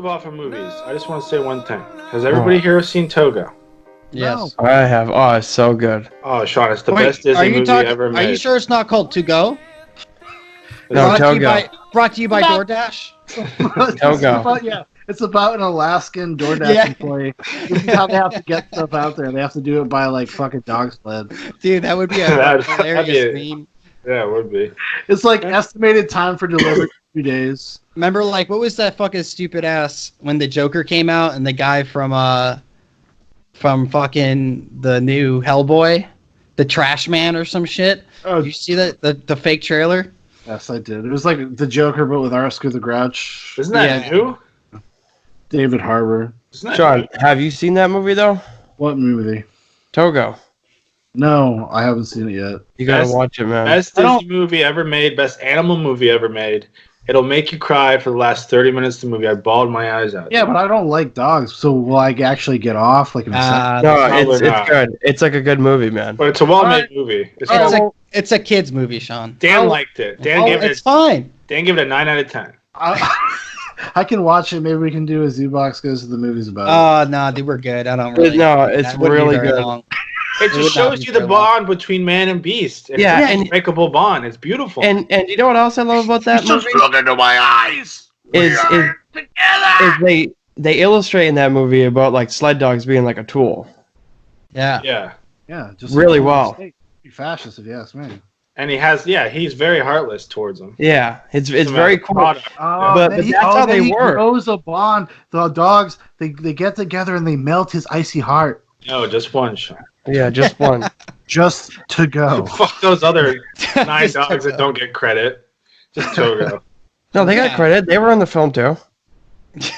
move off of movies, I just want to say one thing. Has everybody here seen Togo? Yes. No. I have. Oh, it's so good. Oh, Sean, it's the best Disney movie ever made. Are you sure it's not called To Go? No, Togo. Brought to you by DoorDash? Togo. It's about an Alaskan DoorDash employee. This is how they have to get stuff out there. They have to do it by like fucking dog sled. Dude, that would be a hilarious meme. Yeah, it would be. It's like estimated time for delivery 2 days. Remember, like, what was that fucking stupid ass when the Joker came out and the guy from fucking the new Hellboy, the Trash Man or some shit? Oh, you see that the fake trailer? Yes, I did. It was like the Joker, but with Oscar the Grouch. Isn't that new? David Harbour. Sean, have you seen that movie though? What movie? Togo. No, I haven't seen it yet. You gotta watch it, man. Best Disney movie ever made. Best animal movie ever made. It'll make you cry for the last 30 minutes of the movie. I bawled my eyes out. Yeah, but I don't like dogs, so will I actually get off? Like, no, it's good. It's like a good movie, man. But it's a well-made movie. It's a kid's movie, Sean. Dan liked it. Dan gave it. It's fine. Dan gave it a 9 out of 10. I can watch it. Maybe we can do a Zoobox Goes to the Movies about it. Oh, no, dude, we're good. I don't really. No, it's really good. It just shows you the bond between man and beast. It's an unbreakable bond. It's beautiful. And you know what else I love about that movie? Just look into my eyes. Is they illustrate in that movie about like sled dogs being like a tool. Yeah. Just really well. Be fascist, if you ask me. And he's very heartless towards them. Yeah, it's very cool. But that's how they work. He grows a bond. The dogs, they get together and they melt his icy heart. No, just one shot. Yeah, just one. Just to go. Fuck those other 9 dogs that don't get credit. Just Togo. No, they got credit. They were in the film too.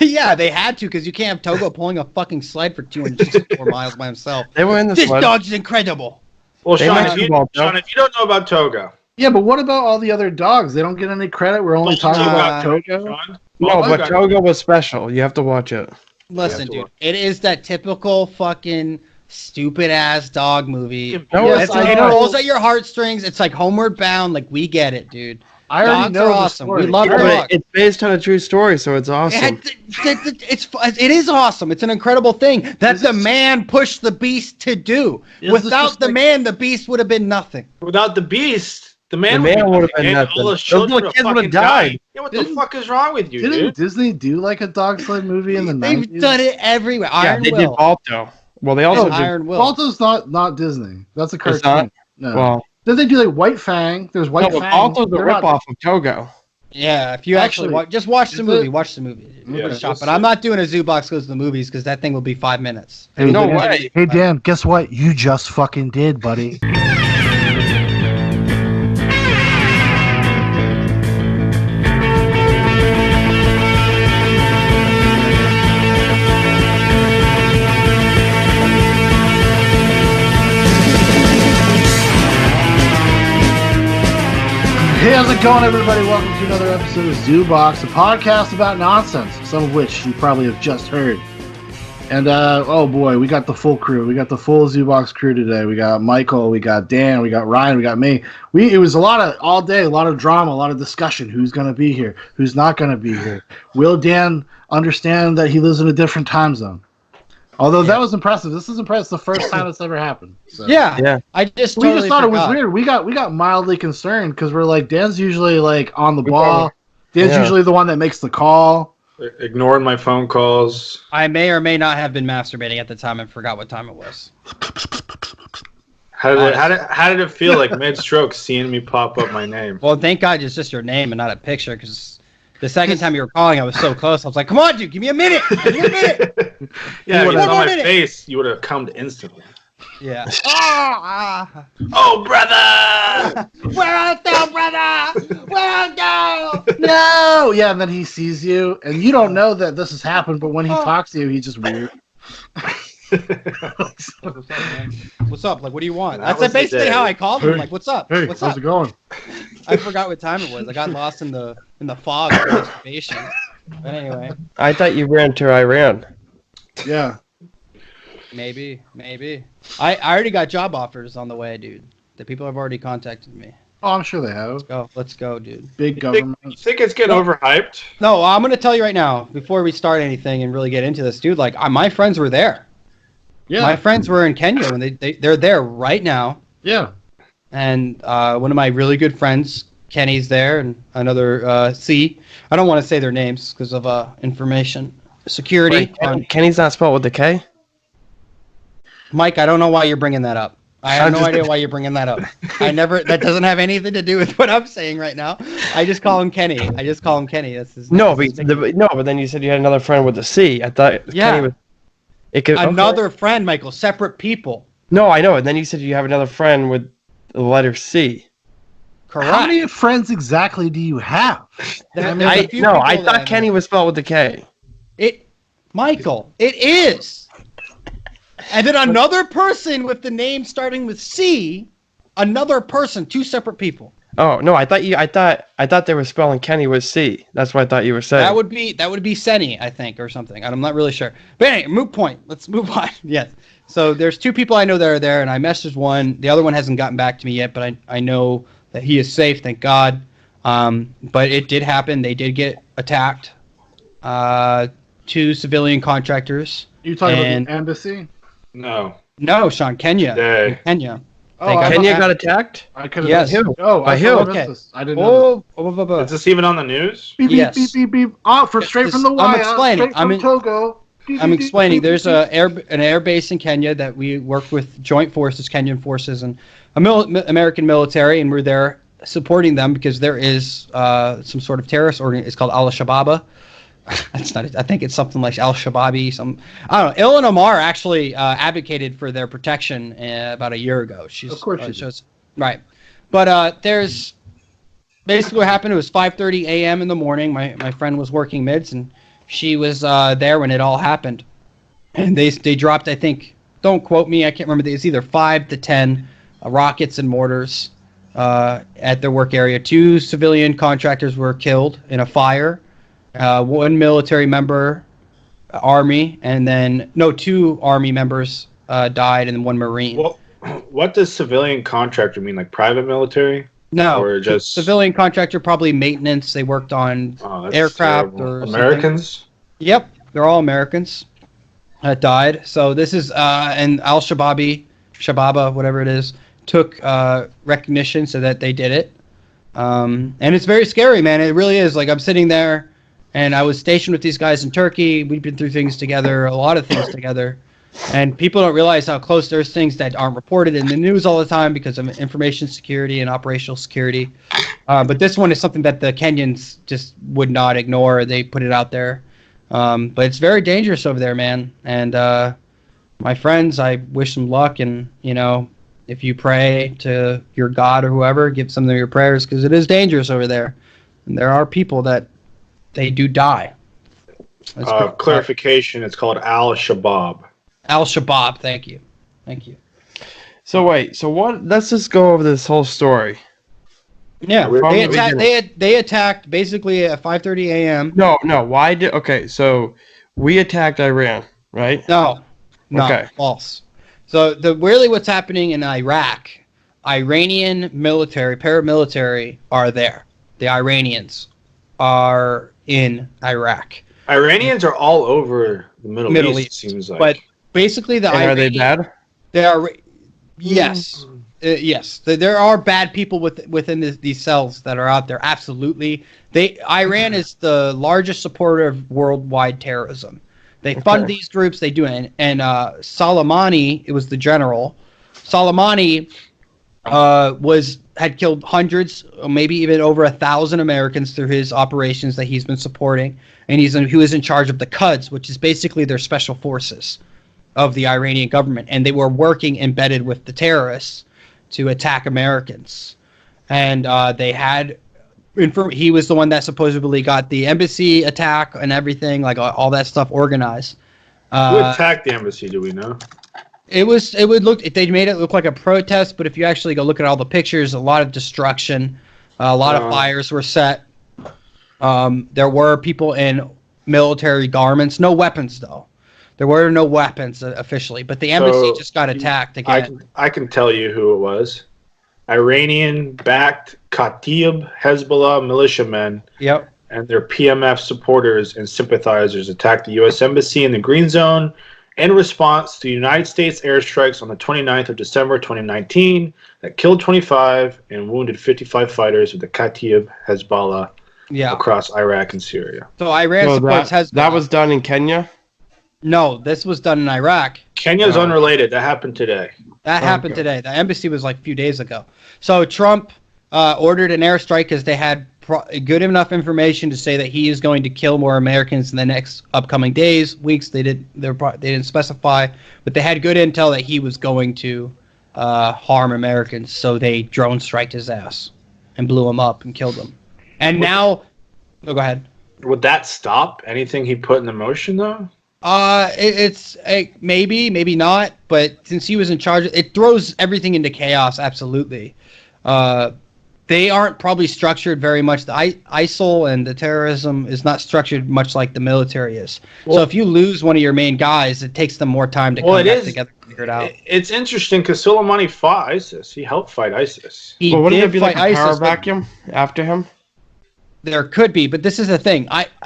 Yeah, they had to because you can't have Togo pulling a fucking sled for 264 miles by himself. They were in the This sled. dog's incredible. Well, Sean, if you don't know about Togo. Yeah, but what about all the other dogs? They don't get any credit. We're only talking about Togo. No, but Togo was special. You have to watch it. Listen, dude, it is that typical fucking stupid ass dog movie. No, it pulls at your heartstrings. It's like Homeward Bound. Like, we get it, dude. I already know are awesome. We love dogs. dogs. It's based on a true story, so it's awesome. It is awesome. It's an incredible thing that the man pushed the beast to do. Without the man, the beast would have been nothing. Without the beast, the man would have been nothing. All those children kids would have died. Yeah, what the fuck is wrong with you, Didn't dude? Disney do like a dog sled movie in the 90s? They've done it everywhere. They did Balto. Well, they also did Iron Will. Balto's not Disney. That's a cartoon. No. Well, did they do like White Fang? There's White Fang. Balto's the ripoff of Togo. Yeah, if you actually watch the movie. Watch the movie. But I'm not doing a Zoobox Goes to the Movies because that thing will be 5 minutes. Hey, no way. Hey, Dan, guess what? You just fucking did, buddy. Hey, how's it going, everybody? Welcome to another episode of Zoobox, a podcast about nonsense, some of which you probably have just heard. And, oh boy, we got the full crew. We got the full Zoobox crew today. We got Michael, we got Dan, we got Ryan, we got me. It was all day, a lot of drama, a lot of discussion. Who's going to be here? Who's not going to be here? Will Dan understand that he lives in a different time zone? Although that was impressive. This is impressive. It's the first time it's ever happened. So. Yeah. I just totally thought it was weird. We got mildly concerned because we're like, Dan's usually like on the ball. Dan's usually the one that makes the call. Ignoring my phone calls. I may or may not have been masturbating at the time and forgot what time it was. How did it feel like mid-stroke seeing me pop up my name? Well, thank God it's just your name and not a picture because the second time you were calling, I was so close. I was like, come on, dude, give me a minute. Give me a minute. Yeah, if it was on my face, you would have come instantly. Yeah. Oh, brother! Where art thou, brother? Where art thou? No! Yeah, and then he sees you, and you don't know that this has happened, but when he talks to you, he's just weird. What's up? Like, what do you want? That's basically how I called him. Like, what's up? Hey, what's how's up? it going? I forgot what time it was. I got lost in the fog of masturbation. But anyway. I thought you ran to Iran. Yeah. Maybe. I already got job offers on the way, dude. The people have already contacted me. Oh, I'm sure they have. Let's go, dude. Big government. You think it's getting overhyped? No, I'm gonna tell you right now before we start anything and really get into this, dude. Like, my friends were there. Yeah. My friends were in Kenya when they're there right now. Yeah. And one of my really good friends, Kenny's there, and another C. I don't want to say their names because of information security. Wait, Kenny's not spelled with a K? Mike, I don't know why you're bringing that up. I have no idea why you're bringing that up. That doesn't have anything to do with what I'm saying right now. I just call him Kenny. That's his name. But then you said you had another friend with a C. I thought Kenny was... Another friend, Michael. Separate people. No, I know. And then you said you have another friend with the letter C. Correct. How many friends exactly do you have? I thought Kenny was spelled with a K. Michael, it is. And then another person with the name starting with C, another person, two separate people. Oh no, I thought they were spelling Kenny with C. That's what I thought you were saying. That would be Senny, I think, or something. I'm not really sure. But anyway, moot point. Let's move on. Yes. So there's two people I know that are there, and I messaged one. The other one hasn't gotten back to me yet, but I know that he is safe, thank God. But it did happen. They did get attacked. Two civilian contractors. You talking about the embassy? No, Sean, Kenya. Kenya. Kenya got attacked? I could have. Yes. By who? Okay. I didn't know. Is this even on the news? Beep, yes. Beep, beep, beep, beep. Oh, straight from the wire. I'm explaining. Straight from Togo. I'm explaining. There's an air base in Kenya that we work with joint forces, Kenyan forces, and American military, and we're there supporting them because there is some sort of terrorist organization. It's called Al-Shabaab. That's not it. I think it's something like Al-Shababi. I don't know. Ilhan Omar actually advocated for their protection about a year ago. Of course she did. Right. But there's basically what happened. It was 5:30 a.m. in the morning. My friend was working mids, and she was there when it all happened. And they dropped, I think, don't quote me, I can't remember. It's either 5 to 10 rockets and mortars at their work area. 2 civilian contractors were killed in a fire. 1 military member, Army, and then 2 Army members died, and 1 Marine. Well, what does civilian contractor mean? Like private military? No, or just civilian contractor, probably maintenance. They worked on aircraft terrible. or Americans. Something. Yep, they're all Americans that died. So this is and Shababa, whatever it is, took recognition so that they did it. And it's very scary, man. It really is. Like, I'm sitting there. And I was stationed with these guys in Turkey. We've been through things together, a lot of things together. And people don't realize how close there's things that aren't reported in the news all the time because of information security and operational security. But this one is something that the Kenyans just would not ignore. They put it out there. But it's very dangerous over there, man. And my friends, I wish them luck. And, if you pray to your God or whoever, give some of your prayers because it is dangerous over there. And there are people that they do die. Clarification, it's called Al-Shabaab. Al-Shabaab, thank you. So wait, let's just go over this whole story. Yeah, they attacked basically at 5:30 a.m. No, so we attacked Iran, right? No, okay. False. So really what's happening in Iraq, Iranian military, paramilitary are there. The Iranians are in Iraq. Iranians are all over the Middle East, it seems like. But basically are they bad? They are. Yes. Yes. There are bad people within these cells that are out there. Absolutely. Iran is the largest supporter of worldwide terrorism. They fund these groups. They do it. And Soleimani, it was the general. Soleimani had killed hundreds, maybe even over 1,000 Americans through his operations that he's been supporting, and he was in charge of the Quds, which is basically their special forces of the Iranian government, and they were working embedded with the terrorists to attack Americans, and they had. He was the one that supposedly got the embassy attack and everything, like all that stuff organized. Who attacked the embassy? Do we know? They made it look like a protest, but if you actually go look at all the pictures, a lot of destruction, a lot of fires were set. There were people in military garments, no weapons though. There were no weapons officially, but the embassy just got attacked again. I can tell you who it was. Iranian-backed Kataib Hezbollah militiamen Yep. and their PMF supporters and sympathizers attacked the U.S. Embassy in the Green Zone in response to United States airstrikes on the 29th of December 2019 that killed 25 and wounded 55 fighters of the Kataib Hezbollah across Iraq and Syria. So Iran supports Hezbollah. That was done in Kenya? No, this was done in Iraq. Kenya's unrelated. That happened today. That happened today. The embassy was like a few days ago. So Trump ordered an airstrike because they had good enough information to say that he is going to kill more Americans in the next upcoming days, weeks. They didn't specify, but they had good intel that he was going to harm Americans. So they drone striked his ass and blew him up and killed him. And now, go ahead. Would that stop anything he put in motion, though? It's maybe not. But since he was in charge, it throws everything into chaos. Absolutely. They aren't probably structured very much. The ISIL and the terrorism is not structured much like the military is. Well, so if you lose one of your main guys, it takes them more time to come back together and figure it out. It's interesting because Soleimani fought ISIS. He helped fight ISIS. He did wouldn't it be fight like a power ISIS, vacuum after him? There could be, but this is the thing.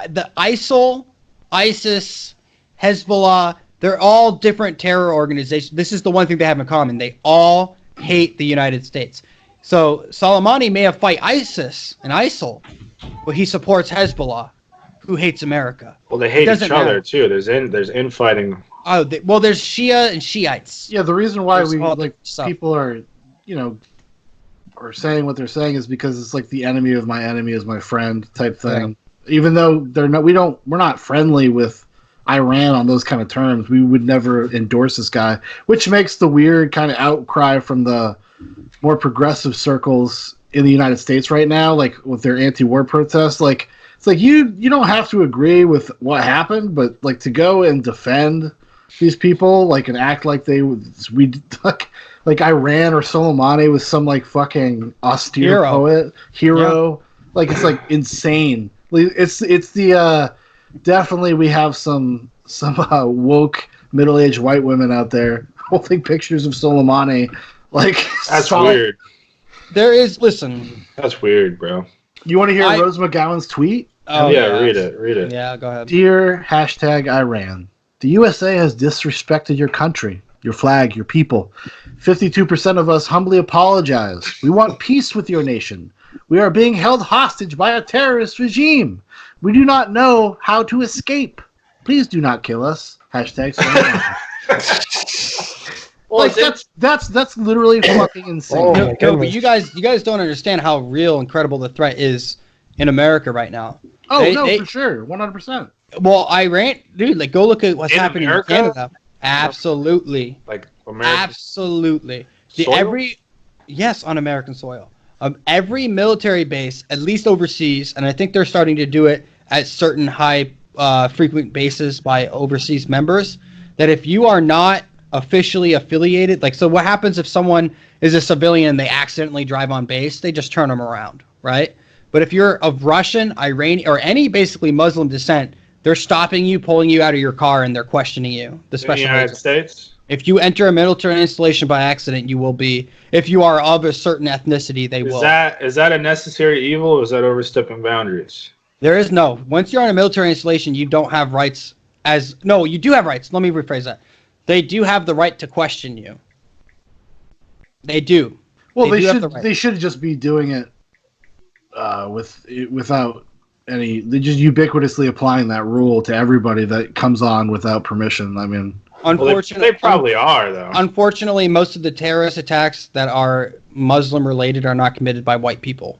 The ISIL, ISIS, Hezbollah, they're all different terror organizations. This is the one thing they have in common. They all hate the United States. So Soleimani may have fight ISIS and ISIL, but he supports Hezbollah, who hates America. Well, they hate each other too. There's infighting. Oh, there's Shia and Shiites. Yeah, the reason why people are, are saying what they're saying is because it's like the enemy of my enemy is my friend type thing. Yeah. Even though we're not friendly with Iran on those kind of terms. We would never endorse this guy, which makes the weird kind of outcry from the more progressive circles in the United States right now, like with their anti-war protests. Like it's like you don't have to agree with what happened, but like to go and defend these people, like and act like like Iran or Soleimani was some like fucking austere hero. Like it's like insane. It's the definitely we have some woke middle-aged white women out there holding pictures of Soleimani. Like that's weird. There is That's weird, bro. You want to hear Rose McGowan's tweet? Oh yeah, read it. Yeah, go ahead. Dear #Iran, the USA has disrespected your country, your flag, your people. 52% of us humbly apologize. We want peace with your nation. We are being held hostage by a terrorist regime. We do not know how to escape. Please do not kill us. #Soleimani. Well, like that's literally fucking insane. But you guys don't understand how real and credible the threat is in America right now. Oh, for sure, 100%. Well, Iran, dude, like go look at what's happening America? in Canada. Absolutely, like America. Absolutely. On American soil. Every military base, at least overseas, and I think they're starting to do it at certain high frequent bases by overseas members. That if you are not officially affiliated, like, so what happens if someone is a civilian and they accidentally drive on base? They just turn them around, right? But if you're of Russian, Iranian, or any basically Muslim descent, they're stopping you, pulling you out of your car, and they're questioning you. The special in the United States? If you enter a military installation by accident, you will be. If you are of a certain ethnicity, they will. Is that a necessary evil, or is that overstepping boundaries? There is no. Once you're on a military installation, you don't have rights you do have rights. Let me rephrase that. They do have the right to question you. They do. Well, they should just be doing it without any. They just ubiquitously applying that rule to everybody that comes on without permission. I mean, unfortunately, they probably are though. Unfortunately, most of the terrorist attacks that are Muslim related are not committed by white people.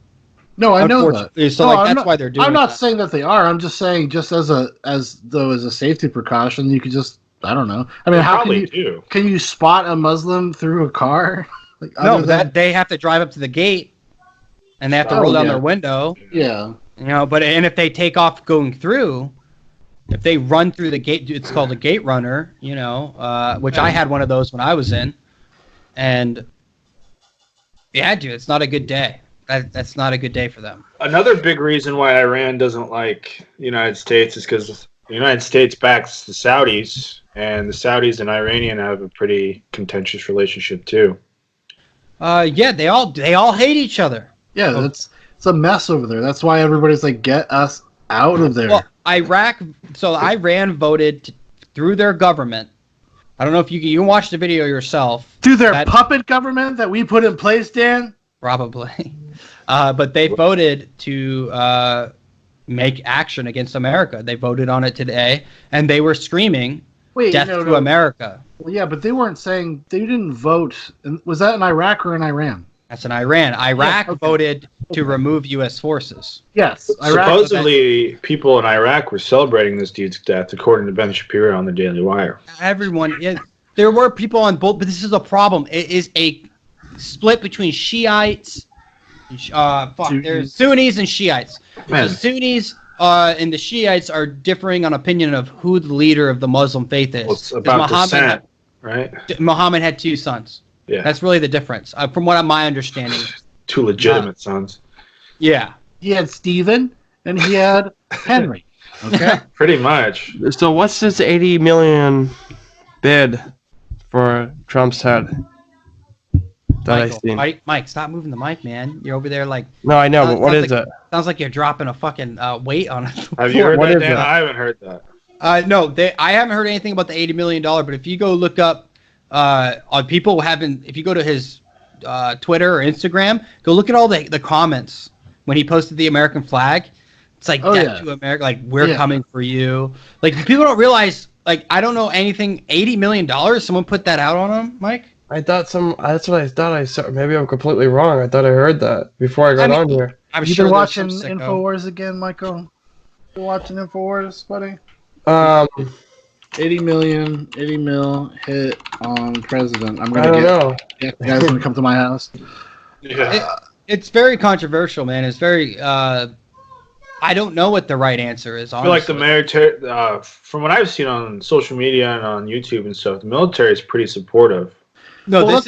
No, I know that. So that's why they're doing it. I'm not saying that they are. I'm just saying, just as a safety precaution, you could just, I don't know. I mean, how can you spot a Muslim through a car? They have to drive up to the gate, and they have to roll down their window. Yeah. And if they take off going through, if they run through the gate, it's called a gate runner. Which I had one of those when I was in, and yeah, dude, it's not a good day. That's not a good day for them. Another big reason why Iran doesn't like the United States is because the United States backs the Saudis, and the Saudis and Iranian have a pretty contentious relationship too. Yeah, they all hate each other. Yeah, it's a mess over there. That's why everybody's like, get us out of there. Well, Iran voted through their government. I don't know if you can watch the video yourself. Through their puppet government that we put in place, Dan? Probably. But they voted to make action against America. They voted on it today, and they were screaming, death to America. Well, yeah, but they weren't saying, they didn't vote. Was that in Iraq or in Iran? That's in Iran. Iraq voted to remove U.S. forces. Yes. Supposedly, people in Iraq were celebrating this dude's death, according to Ben Shapiro on the Daily Wire. Everyone, there were people on both, but this is a problem. It is a split between Shiites. There's Sunnis and Shiites. Man. The Sunnis and the Shiites are differing on opinion of who the leader of the Muslim faith is. Well, it's about descent, right? Muhammad had 2 sons. Yeah. That's really the difference, from what my understanding. 2 legitimate sons. Yeah. He had Stephen and he had Henry. Okay. Pretty much. So what's this 80 million bid for Trump's head? Mike, stop moving the mic, man. You're over there like. No, I know, but what is it? Sounds like you're dropping a fucking weight on it. Have you heard that, Dan? I haven't heard that. No, I haven't heard anything about the $80 million. But if you go look up on people if you go to his Twitter or Instagram, go look at all the comments when he posted the American flag. It's like death to America, like we're coming for you. Like people don't realize. Like I don't know anything. $80 million. Someone put that out on him, Mike. I thought that's what I thought I saw. Maybe I'm completely wrong. I thought I heard that before I got on here. You've been watching InfoWars again, Michael? You watching InfoWars, buddy? 80 mil hit on president. I'm gonna you guys want to come to my house? Yeah. It's very controversial, man. It's very. I don't know what the right answer is. Honestly. I feel like the military, from what I've seen on social media and on YouTube and stuff, the military is pretty supportive. No,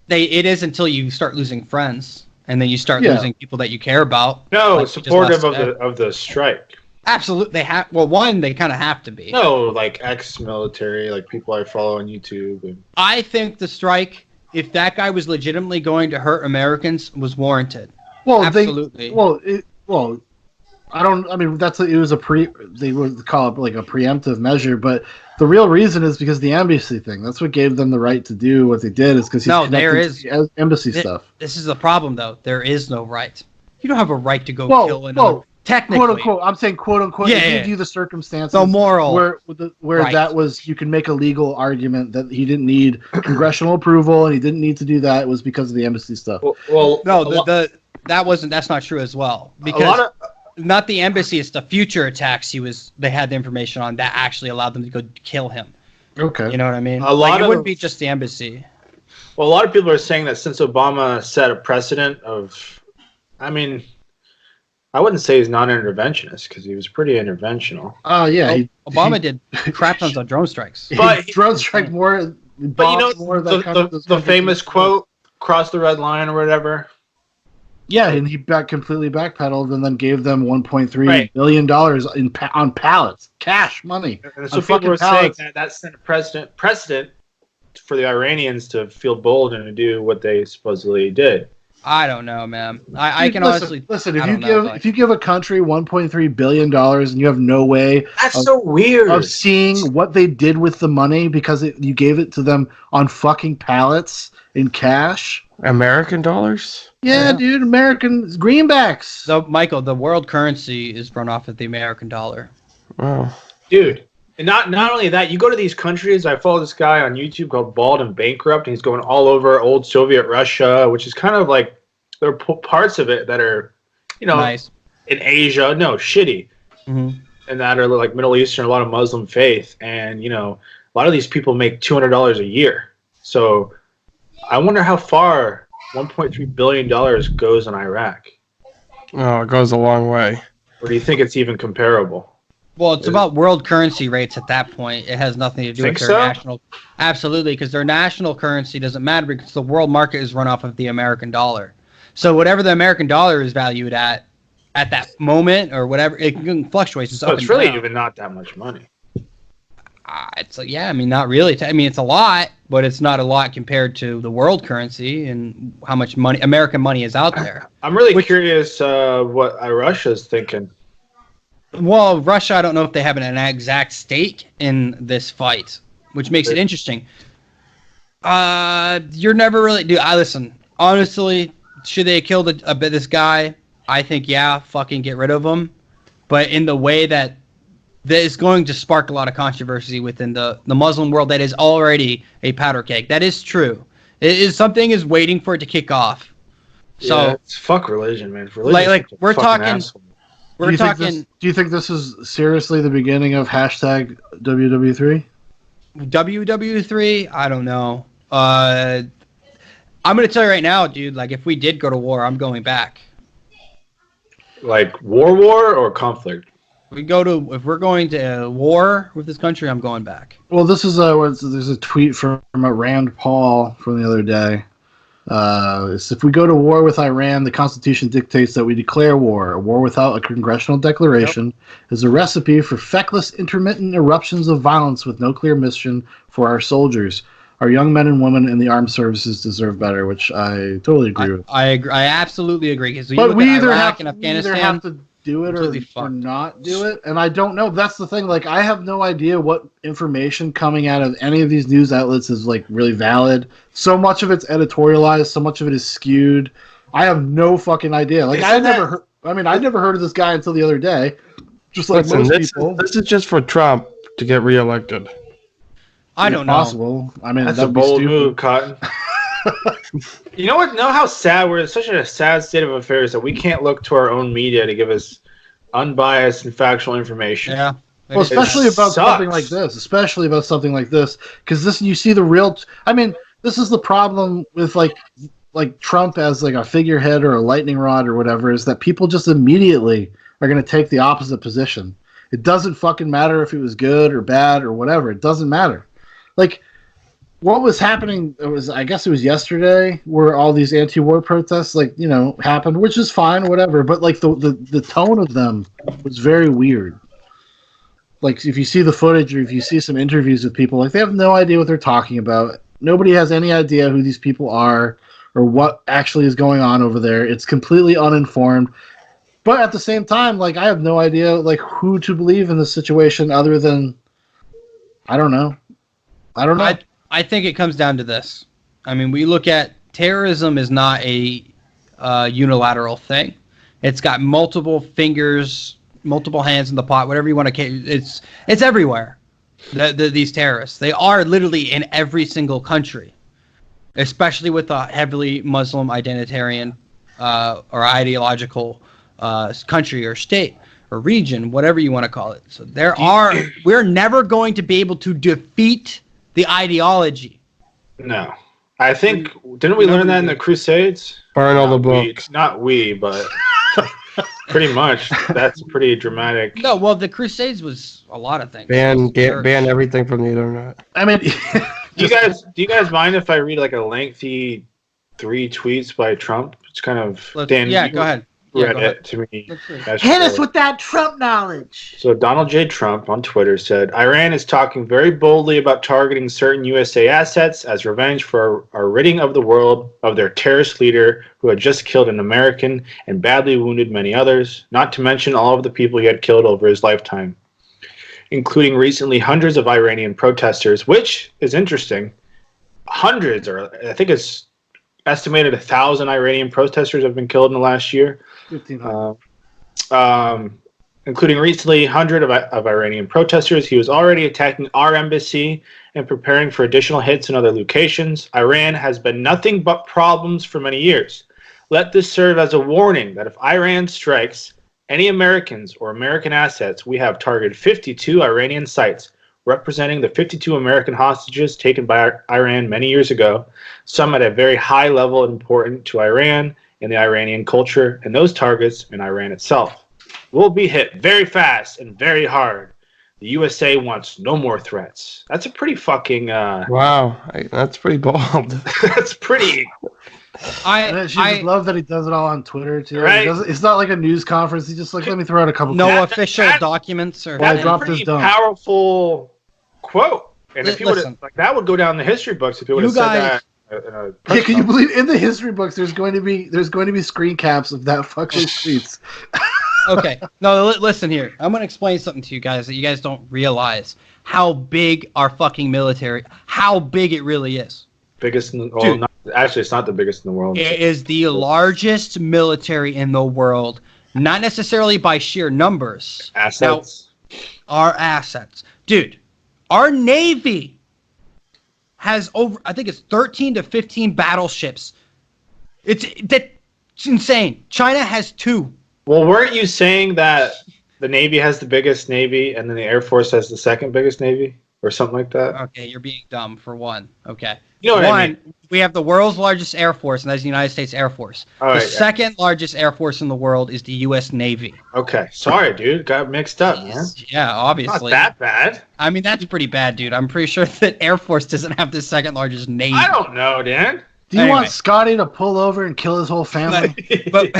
it is until you start losing friends, and then you start losing people that you care about. No, like supportive of the strike. Absolutely, they have. Well, they kind of have to be. No, like ex-military, like people I follow on YouTube. And I think the strike, if that guy was legitimately going to hurt Americans, was warranted. Well, absolutely. It was they would call it like a preemptive measure, but the real reason is because the embassy thing. That's what gave them the right to do what they did, is because embassy stuff. This is the problem, though. There is no right. You don't have a right to go kill another. Technically, quote unquote. I'm saying quote unquote. If you view the circumstances, the moral where that was, you can make a legal argument that he didn't need congressional approval and he didn't need to do that. It was because of the embassy stuff. That's not true as well, because not the embassy, it's the future attacks they had the information on that actually allowed them to go kill him. Okay. You know what I mean? It wouldn't be just the embassy. Well, a lot of people are saying that since Obama set a precedent of, I wouldn't say he's non-interventionist, because he was pretty interventional. Oh, yeah. Obama did crap tons of drone strikes. But drone strike more. But the famous quote, "cross the red line" or whatever. Yeah, and he completely backpedaled and then gave them $1.3 billion on pallets, cash money. And so people were saying that set a precedent for the Iranians to feel bold and to do what they supposedly did. I don't know, man. I can honestly listen. If you give a country $1.3 billion and you have no way, that's so weird, of seeing what they did with the money because you gave it to them on fucking pallets in cash. American dollars? Yeah, dude, American greenbacks. So, Michael, the world currency is run off of the American dollar. Oh, dude. And not only that, you go to these countries. I follow this guy on YouTube called Bald and Bankrupt, and he's going all over old Soviet Russia, which is kind of like there are parts of it that are, nice. In Asia, shitty, and that are like Middle Eastern, a lot of Muslim faith, and a lot of these people make $200 a year. So I wonder how far $1.3 billion goes in Iraq. Oh, it goes a long way. Or do you think it's even comparable? Well, it's about world currency rates at that point. It has nothing to do with their national. Absolutely, because their national currency doesn't matter because the world market is run off of the American dollar. So whatever the American dollar is valued at that moment or whatever, it can fluctuate. So it's really even not that much money. It's like, yeah, I mean, not really. I mean, it's a lot, but it's not a lot compared to the world currency and how much money, American money, is out there. I'm really curious what Russia's thinking. Well, Russia, I don't know if they have an exact stake in this fight, which makes it interesting. You're never really... Dude, listen, honestly, should they have killed this guy? I think, yeah, fucking get rid of him. But in the way that is going to spark a lot of controversy within the Muslim world that is already a powder keg. That is true. Something is waiting for it to kick off. So yeah, it's fuck religion, man. Religion like we're talking... asshole. Do you think this is seriously the beginning of hashtag WW3? WW3? I don't know. I'm going to tell you right now, dude, like, if we did go to war, I'm going back. Like war or conflict? If we're going to war with this country, I'm going back. Well, this is there's a tweet from Rand Paul from the other day. If we go to war with Iran, the Constitution dictates that we declare war. A war without a congressional declaration is a recipe for feckless, intermittent eruptions of violence with no clear mission for our soldiers. Our young men and women in the armed services deserve better, which I totally agree with. I agree. I absolutely agree. But we either have Afghanistan, to do it or not do it, and I don't know. That's the thing. Like, I have no idea what information coming out of any of these news outlets is like really valid. So much of it's editorialized. So much of it is skewed. I have no fucking idea. Like, I'd never heard of this guy until the other day. Just like most people. This is just for Trump to get reelected. I don't know. Possible. I mean, that's a bold move, Cotton. You know what? Know how sad we're in such a sad state of affairs that we can't look to our own media to give us unbiased and factual information. Yeah. Well, especially about something like this, because this you see the real. I mean, this is the problem with like Trump as like a figurehead or a lightning rod or whatever, is that people just immediately are going to take the opposite position. It doesn't fucking matter if it was good or bad or whatever. It doesn't matter. Like, what was happening, I guess it was yesterday, where all these anti-war protests, happened, which is fine, whatever, but, like, the tone of them was very weird. Like, if you see the footage or if you see some interviews with people, like, they have no idea what they're talking about. Nobody has any idea who these people are or what actually is going on over there. It's completely uninformed. But at the same time, like, I have no idea, like, who to believe in this situation other than, I don't know. I think it comes down to this. I mean, we look at terrorism is not a unilateral thing. It's got multiple fingers, multiple hands in the pot, whatever you want to. It's everywhere. These terrorists, they are literally in every single country, especially with a heavily Muslim identitarian or ideological country or state or region, whatever you want to call it. So we're never going to be able to defeat the ideology. No. I think, didn't we learn that in the Crusades? Burn all the books. Not we, but pretty much. That's pretty dramatic. No, well, the Crusades was a lot of things. Ban everything from the internet. I mean, do you guys mind if I read like a lengthy 3 tweets by Trump? It's kind of go ahead. Read it to me. Hit us with that Trump knowledge. So Donald J. Trump on Twitter said, Iran is talking very boldly about targeting certain USA assets as revenge for our ridding of the world of their terrorist leader who had just killed an American and badly wounded many others, not to mention all of the people he had killed over his lifetime, including recently hundreds of Iranian protesters, which is interesting. Hundreds, or I think it's estimated 1,000 Iranian protesters have been killed in the last year. 1,500. Including recently 100 of Iranian protesters. He was already attacking our embassy and preparing for additional hits in other locations. Iran has been nothing but problems for many years. Let this serve as a warning that if Iran strikes any Americans or American assets, we have targeted 52 Iranian sites representing the 52 American hostages taken by Iran many years ago, some at a very high level important to Iran and the Iranian culture, and those targets in Iran itself will be hit very fast and very hard. The USA wants no more threats. That's a pretty fucking... Wow, that's pretty bold. That's pretty... I just love that he does it all on Twitter, too. Right? It's not like a news conference. He's just like, let me throw out a couple... No official documents or... That's a pretty powerful quote. And if you would Listen. like, that would go down in the history books if you would have You said guys- that. In a Yeah, press can you conference. believe in the history books there's going to be screen caps of that fucking tweets? Okay. No, listen here. I'm going to explain something to you guys that you guys don't realize how big our fucking military, how big it really is. Biggest in the, well, Dude. not, actually, it's not the biggest in the world. It is the largest military in the world, not necessarily by sheer numbers. Assets. Our assets. Dude, our Navy has over, I think it's 13 to 15 battleships. It's insane. China has 2. Well, weren't you saying that the Navy has the biggest Navy and then the Air Force has the second biggest Navy? Or something like that? Okay, you're being dumb for one. Okay. You know what I mean? We have the world's largest Air Force, and that's the United States Air Force. All The right, second largest Air Force in the world is the U.S. Navy. Okay. Sorry, dude. Got mixed up, man. Yeah, Not obviously. that bad. I mean, that's pretty bad, dude. I'm pretty sure that Air Force doesn't have the second largest Navy. I don't know, Dan. Do you Anyway. want Scotty to pull over and kill his whole family? But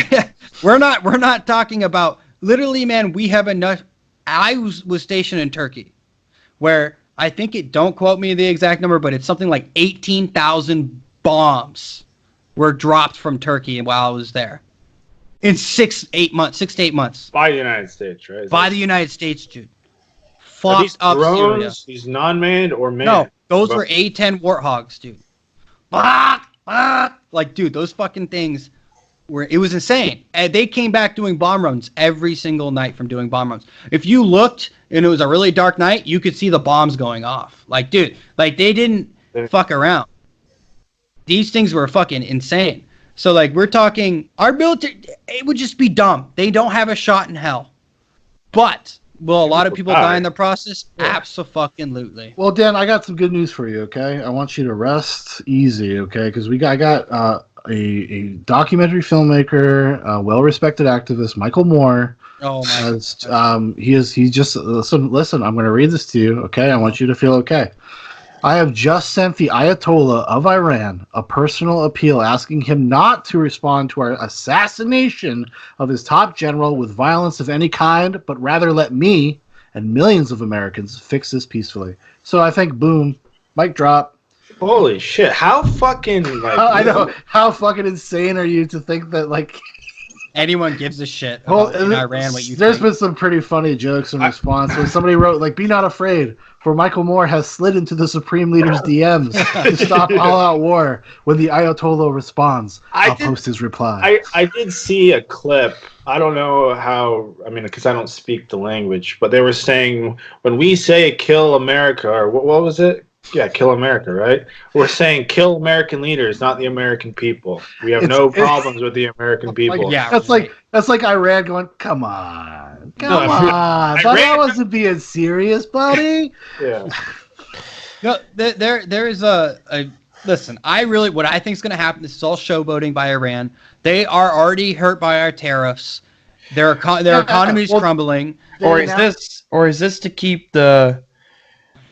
we're not talking about literally, man. We have enough. I was stationed in Turkey, where I think don't quote me the exact number, but it's something like 18,000 bombs were dropped from Turkey while I was there in 6 to 8 months By the United States, right? by the United States, dude. Are these Fucked up Syria. drones, these non-manned or manned? No, those But- were A-10 Warthogs, dude. Like, dude, those fucking things it was insane. And they came back doing bomb runs every single night from doing bomb runs. If you looked and it was a really dark night, you could see the bombs going off. Like, dude, like they didn't fuck around. These things were fucking insane. So, like, we're talking, our military, it would just be dumb. They don't have a shot in hell. But will a lot of people die in the process? Abso-fucking-lutely. Well, Dan, I got some good news for you. Okay, I want you to rest easy. Okay, because I got a documentary filmmaker, a well-respected activist, Michael Moore. Oh my Has, he just listen. I'm going to read this to you. Okay, I want you to feel okay. I have just sent the Ayatollah of Iran a personal appeal asking him not to respond to our assassination of his top general with violence of any kind, but rather let me and millions of Americans fix this peacefully. So I think, boom, mic drop. Holy shit! How fucking like? I know. How fucking insane are you to think that, like, Anyone gives a shit well, about in Iran what you there's think. been some pretty funny jokes in response when somebody wrote, like, "Be not afraid, for Michael Moore has slid into the Supreme Leader's DMs to stop all-out war. When the Ayatollah responds, I'll post his reply." I did see a clip. I don't know how. I mean, because I don't speak the language, but they were saying when we say "kill America" or what was it? Yeah, kill America, right? We're saying kill American leaders, not the American people. We have no problems with the American people. Like, Yeah, that's like Iran going, "Come on, No, but I Iran- wasn't being serious, buddy." Yeah. No, there is a listen. What I think is going to happen. This is all showboating by Iran. They are already hurt by our tariffs. Their economy is crumbling. Or is this to keep the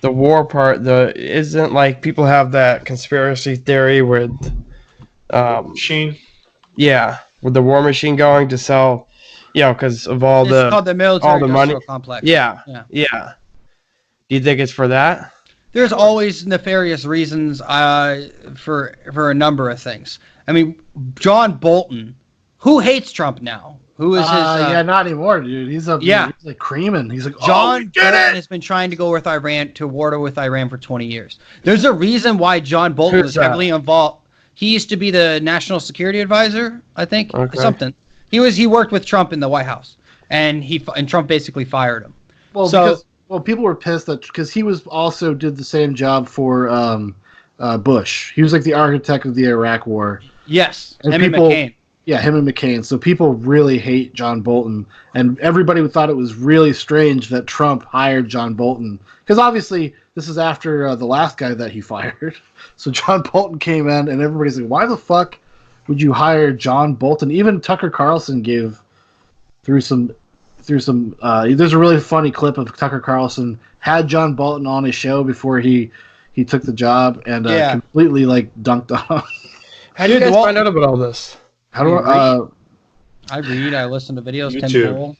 war part? Isn't like people have that conspiracy theory with Machine. with the war machine going to sell, because of all It's called the military all the money. industrial complex. Yeah. Do you think it's for that? There's always nefarious reasons for a number of things. I mean, John Bolton, who hates Trump now? Who is his? Yeah, not anymore, dude. He's like creaming. He's like, John "Oh, we did Bolton it!" has been trying to go with Iran to war with Iran for 20 years. There's a reason why John Bolton Who's was that? heavily involved. He used to be the national security advisor, I think, Okay. something. He worked with Trump in the White House, and Trump basically fired him. Well, people were pissed that because he was also did the same job for Bush. He was like the architect of the Iraq War. Yes, And him and people- McCain. Yeah, him and McCain. So people really hate John Bolton, and everybody thought it was really strange that Trump hired John Bolton because obviously this is after the last guy that he fired. So John Bolton came in, and everybody's like, "Why the fuck would you hire John Bolton?" Even Tucker Carlson through some. There's a really funny clip of Tucker Carlson had John Bolton on his show before he took the job and completely like dunked on him. How do you Dude, guys find out about all this? How do I read, I listen to videos. Tim YouTube. Pool.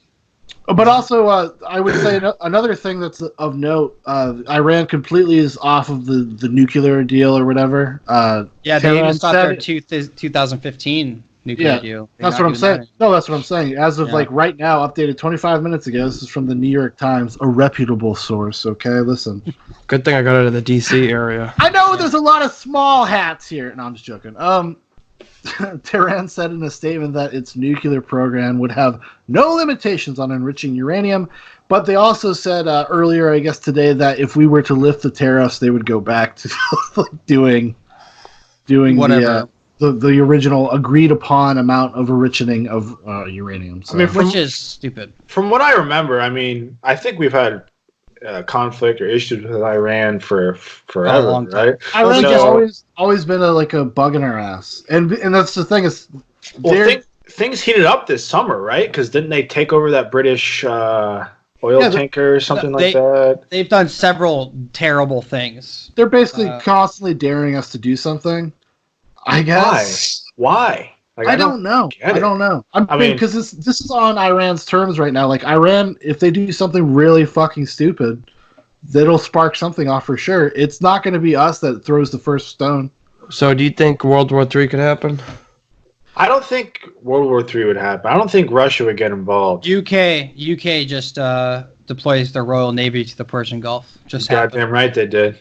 But also, I would say another thing that's of note: Iran completely is off of the nuclear deal or whatever. Yeah, they Tehran even stopped said their 2015 nuclear deal. They're that's not what I'm doing saying. that No, that's what I'm saying. As of Yeah. like right now, updated 25 minutes ago. This is from the New York Times, a reputable source. Okay, listen. Good thing I got out of the DC area. I know there's a lot of small hats here. No, I'm just joking. Tehran said in a statement that its nuclear program would have no limitations on enriching uranium, but they also said earlier, I guess today, that if we were to lift the tariffs, they would go back to like doing Whatever. the original agreed upon amount of enriching of uranium. So. I mean, Which is stupid. From what I remember, I mean, I think we've had conflict or issues with Iran for forever, long time. right? Iran's So- always been a bug in our ass, and that's the thing is, Well, things heated up this summer, right? Because didn't they take over that British oil tanker or something like that? They've done several terrible things. they're basically constantly daring us to do something. I guess. Why? Like, I don't know. get I it. don't know. I mean- mean, because this is on Iran's terms right now. Like Iran, if they do something really fucking stupid, that'll spark something off for sure. It's not going to be us that throws the first stone. So do you think World War III could happen? I don't think World War III would happen. I don't think Russia would get involved. UK just deploys their Royal Navy to the Persian Gulf. Just happened. Goddamn right they did.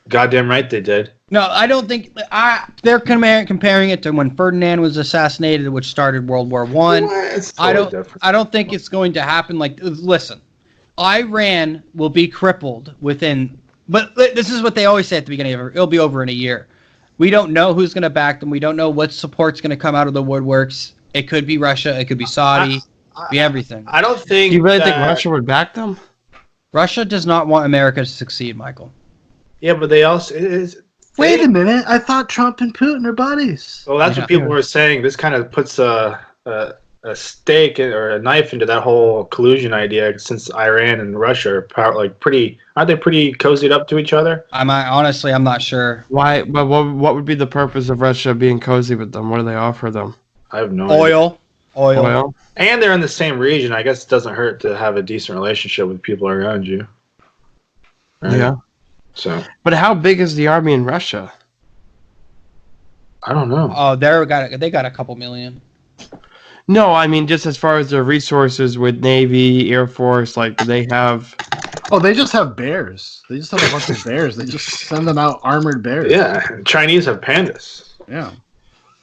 Goddamn right they did. No, I don't think they're comparing it to when Ferdinand was assassinated, which started World War One. It's totally different. I don't think it's going to happen. Like, listen, Iran will be crippled within. But this is what they always say at the beginning of it. It'll be over in a year. We don't know who's going to back them. We don't know what support's going to come out of the woodworks. It could be Russia. It could be Saudi. Be everything. I don't think. Do you really think that- Russia would back them? Russia does not want America to succeed, Michael. Yeah, but they also. Wait a minute! I thought Trump and Putin are buddies. Well, that's what people were saying. This kind of puts a stake or a knife into that whole collusion idea. Since Iran and Russia are aren't they pretty cozied up to each other? I'm not sure. Why? But what would be the purpose of Russia being cozy with them? What do they offer them? I have no idea. Oil. And they're in the same region. I guess it doesn't hurt to have a decent relationship with people around you. Right? Yeah. So But how big is the army in Russia? I don't know. Oh, they got a couple million. No, I mean just as far as their resources with Navy, Air Force, like do they have. Oh, they just have bears. They just have a bunch of bears. They just send them out armored bears. Yeah, Chinese have pandas. Yeah.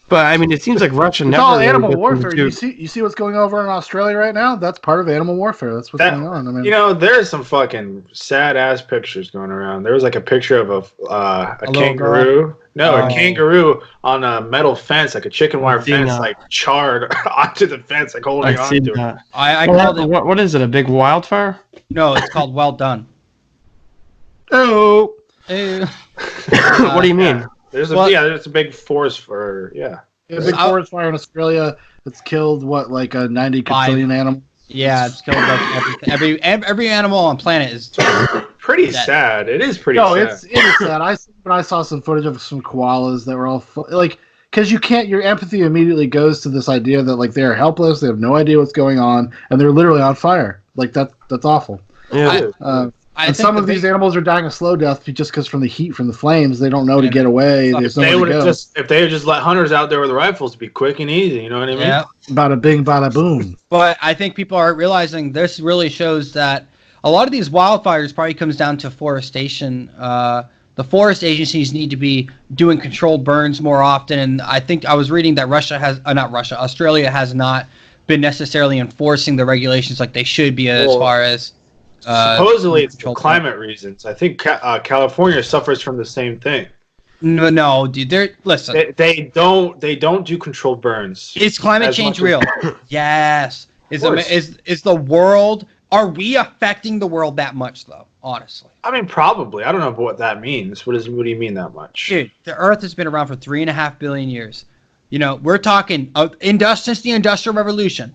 But I mean, it seems like Russia It's never. all really animal gets warfare. into- You see what's going over in Australia right now? That's part of animal warfare. That's what's going on. I mean, There's some fucking sad ass pictures going around. There was like a picture of a kangaroo. A kangaroo on a metal fence, like a chicken wire I've seen fence, that. like charred onto the fence, like holding I've on seen to it. that. I Well, called it. what is it? A big wildfire? No, it's called Well Done. oh, Eh. What do you mean? There's a big forest for a big forest fire in Australia that's killed like a 90 quadrillion animal. Yeah, it's killed like everything. Every animal on planet is. pretty That- sad. It is pretty No, sad. it is sad. I saw some footage of some koalas that were all because your empathy immediately goes to this idea that like they are helpless, they have no idea what's going on, and they're literally on fire. Like that's awful. Yeah. I And think some of these animals are dying a slow death just because from the heat from the flames, they don't know to Yeah. get away. If There's They nowhere would to have go. if they had just let hunters out there with rifles, it'd be quick and easy. You know what I mean? Yeah, Bada bing, bada boom. but I think people are realizing this really shows that a lot of these wildfires probably comes down to forestation. The forest agencies need to be doing controlled burns more often, and I think I was reading that Australia has not been necessarily enforcing the regulations like they should be as far as. Supposedly, it's for controlled climate reasons. I think California suffers from the same thing. No, dude. Listen. They don't do controlled burns. Is climate as change much as- real? Yes. Is course. the world? Are we affecting the world that much, though? Honestly, I mean, probably. I don't know what that means. What do you mean that much? dude, the Earth has been around for 3.5 billion years. We're talking since the Industrial Revolution.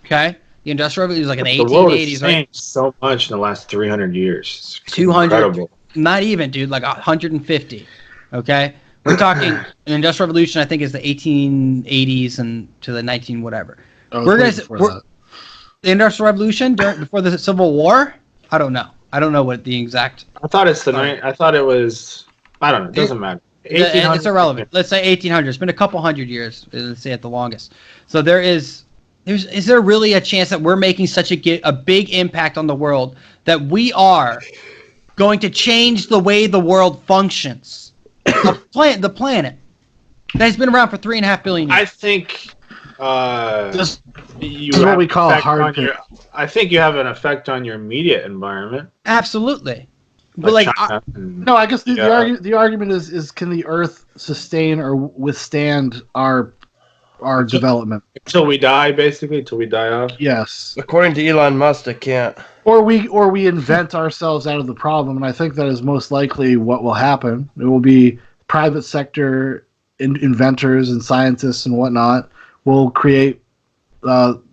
Okay, the Industrial Revolution was like in the The world has 1880s, right? changed so much in the last 300 years. It's 200. incredible. Not even, dude. Like 150. Okay, we're talking an Industrial Revolution. I think is the 1880s and to the 19 whatever. Oh, We're way gonna before we're, that. The Industrial Revolution before the Civil War? I don't know. I don't know what the exact. I thought it's the night. I thought it was. I don't know. It doesn't matter. It's irrelevant. Let's say 1800. It's been a couple hundred years. Let's say at the longest. So is there really a chance that we're making such a big impact on the world that we are going to change the way the world functions? The planet that has been around for 3.5 billion years. I think This is what we call a hard pick. I think you have an effect on your immediate environment. Absolutely. But like, no, I guess the argument is can the Earth sustain or withstand our development until we die, basically, until we die off. Yes, according to Elon Musk, it can't. Or we invent ourselves out of the problem, and I think that is most likely what will happen. It will be private sector inventors and scientists and whatnot will create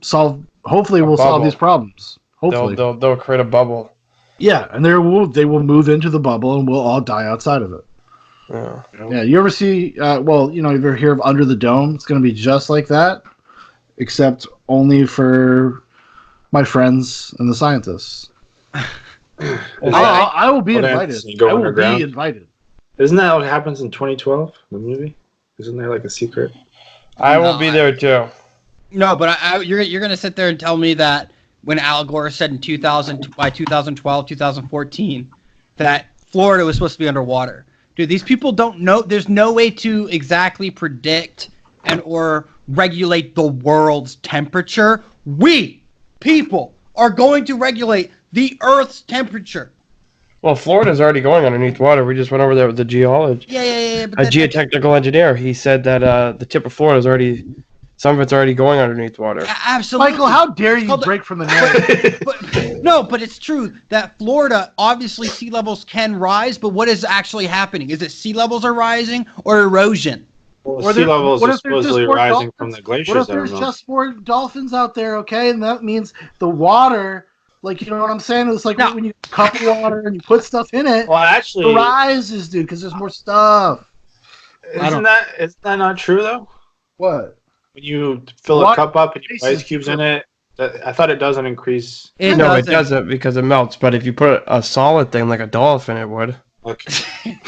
solve. Hopefully, we'll solve these problems. Hopefully, they'll create a bubble. Yeah, and they will move into the bubble, and we'll all die outside of it. Yeah. Yeah. You ever see? You ever hear of Under the Dome? It's going to be just like that, except only for my friends and the scientists. I will be invited. I will be invited. Isn't that what happens in 2012? The movie? Isn't there like a secret? I will be there too. No, but you're going to sit there and tell me that when Al Gore said by 2012, 2014, that Florida was supposed to be underwater. Dude, these people don't know. There's no way to exactly predict or regulate the world's temperature. We, people, are going to regulate the Earth's temperature. Well, Florida's already going underneath water. We just went over there with the geologist. Yeah. A geotechnical engineer. He said that the tip of Florida is already... Some of it's already going underneath water. Absolutely. Michael, how dare you break from the narrative? But it's true that Florida, obviously sea levels can rise, but what is actually happening? Is it sea levels are rising or erosion? Well, sea levels are supposedly rising from the glaciers. What if there's just more dolphins out there, okay? And that means the water, like, you know what I'm saying? It's like when you cup water and you put stuff in it, well, actually, it rises, dude, because there's more stuff. Isn't that not true, though? What? When you fill a cup up and you put ice cubes in it, I thought it doesn't increes. It doesn't because it melts. But if you put a solid thing like a dolphin, it would. Okay.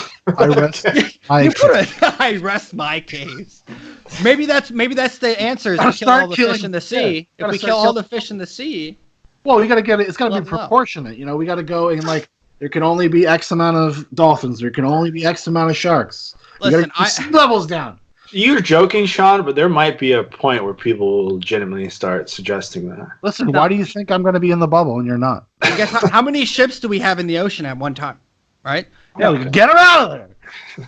I rest my case. Maybe that's the answer. Is to kill all the fish in the sea. If we kill all the fish in the sea. Well, we got to get it. It's got to be proportionate. You know, we got to go and like there can only be X amount of dolphins. There can only be X amount of sharks. Listen, sea levels down. You're joking, Sean, but there might be a point where people will legitimately start suggesting that. Listen, why do you think I'm going to be in the bubble and you're not? I guess how many ships do we have in the ocean at one time? Right? Yeah, get her out of there.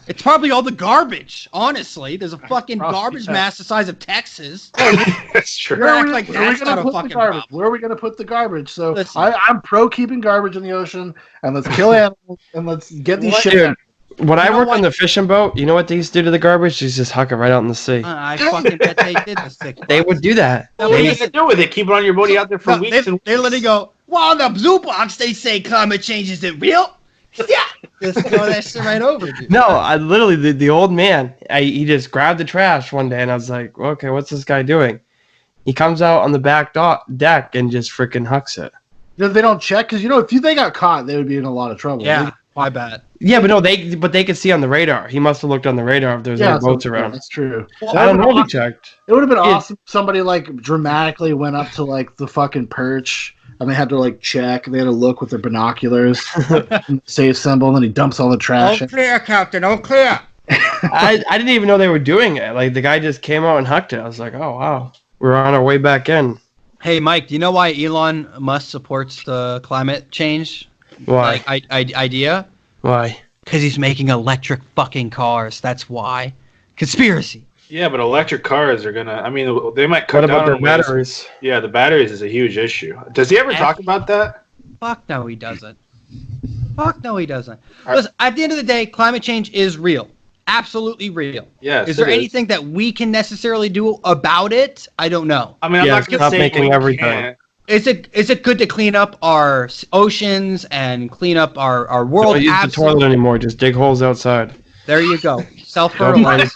It's probably all the garbage. Honestly, there's a fucking garbage mass the size of Texas. That's true. You're acting like that's not a fucking problem. Where are we going to put the garbage? So I'm pro keeping garbage in the ocean, and let's kill animals and let's get these shit. When I worked on the fishing boat, you know what they used to do to the garbage? They just huck it right out in the sea. I fucking bet they did this thing. They would do that. What are you going to do with it? Keep it on your body out there for weeks and weeks? They literally go, well, on the Zoo Box, they say climate change isn't real. Yeah. Just throw that shit right over, dude. No, I literally, the old man, he just grabbed the trash one day, and I was like, well, okay, what's this guy doing? He comes out on the back deck and just freaking hucks it. They don't check? Because, if they got caught, they would be in a lot of trouble. Yeah. My bad. Yeah, but no, they could see on the radar. He must have looked on the radar if there's any boats around. That's true. Well, I don't know if he checked. It would have been awesome if somebody like dramatically went up to like the fucking perch and they had to like check. They had to look with their binoculars, safe symbol, and then he dumps all the trash. All clear, Captain. All clear. I didn't even know they were doing it. Like the guy just came out and hucked it. I was like, oh wow, we're on our way back in. Hey, Mike, do you know why Elon Musk supports the climate change? Why? Idea? Why? Because he's making electric fucking cars. That's why. Conspiracy. Yeah, but electric cars are gonna. I mean, they might cut down on their batteries. Yeah, the batteries is a huge issue. Does he ever talk about that? Fuck no, he doesn't. Fuck no, he doesn't. Listen, at the end of the day, climate change is real. Absolutely real. Yes. Is there anything that we can necessarily do about it? I don't know. I mean, I'm not gonna say making everything. Can't. Is it good to clean up our oceans and clean up our world? Don't use the toilet anymore. Just dig holes outside. There you go. Self-fertilize.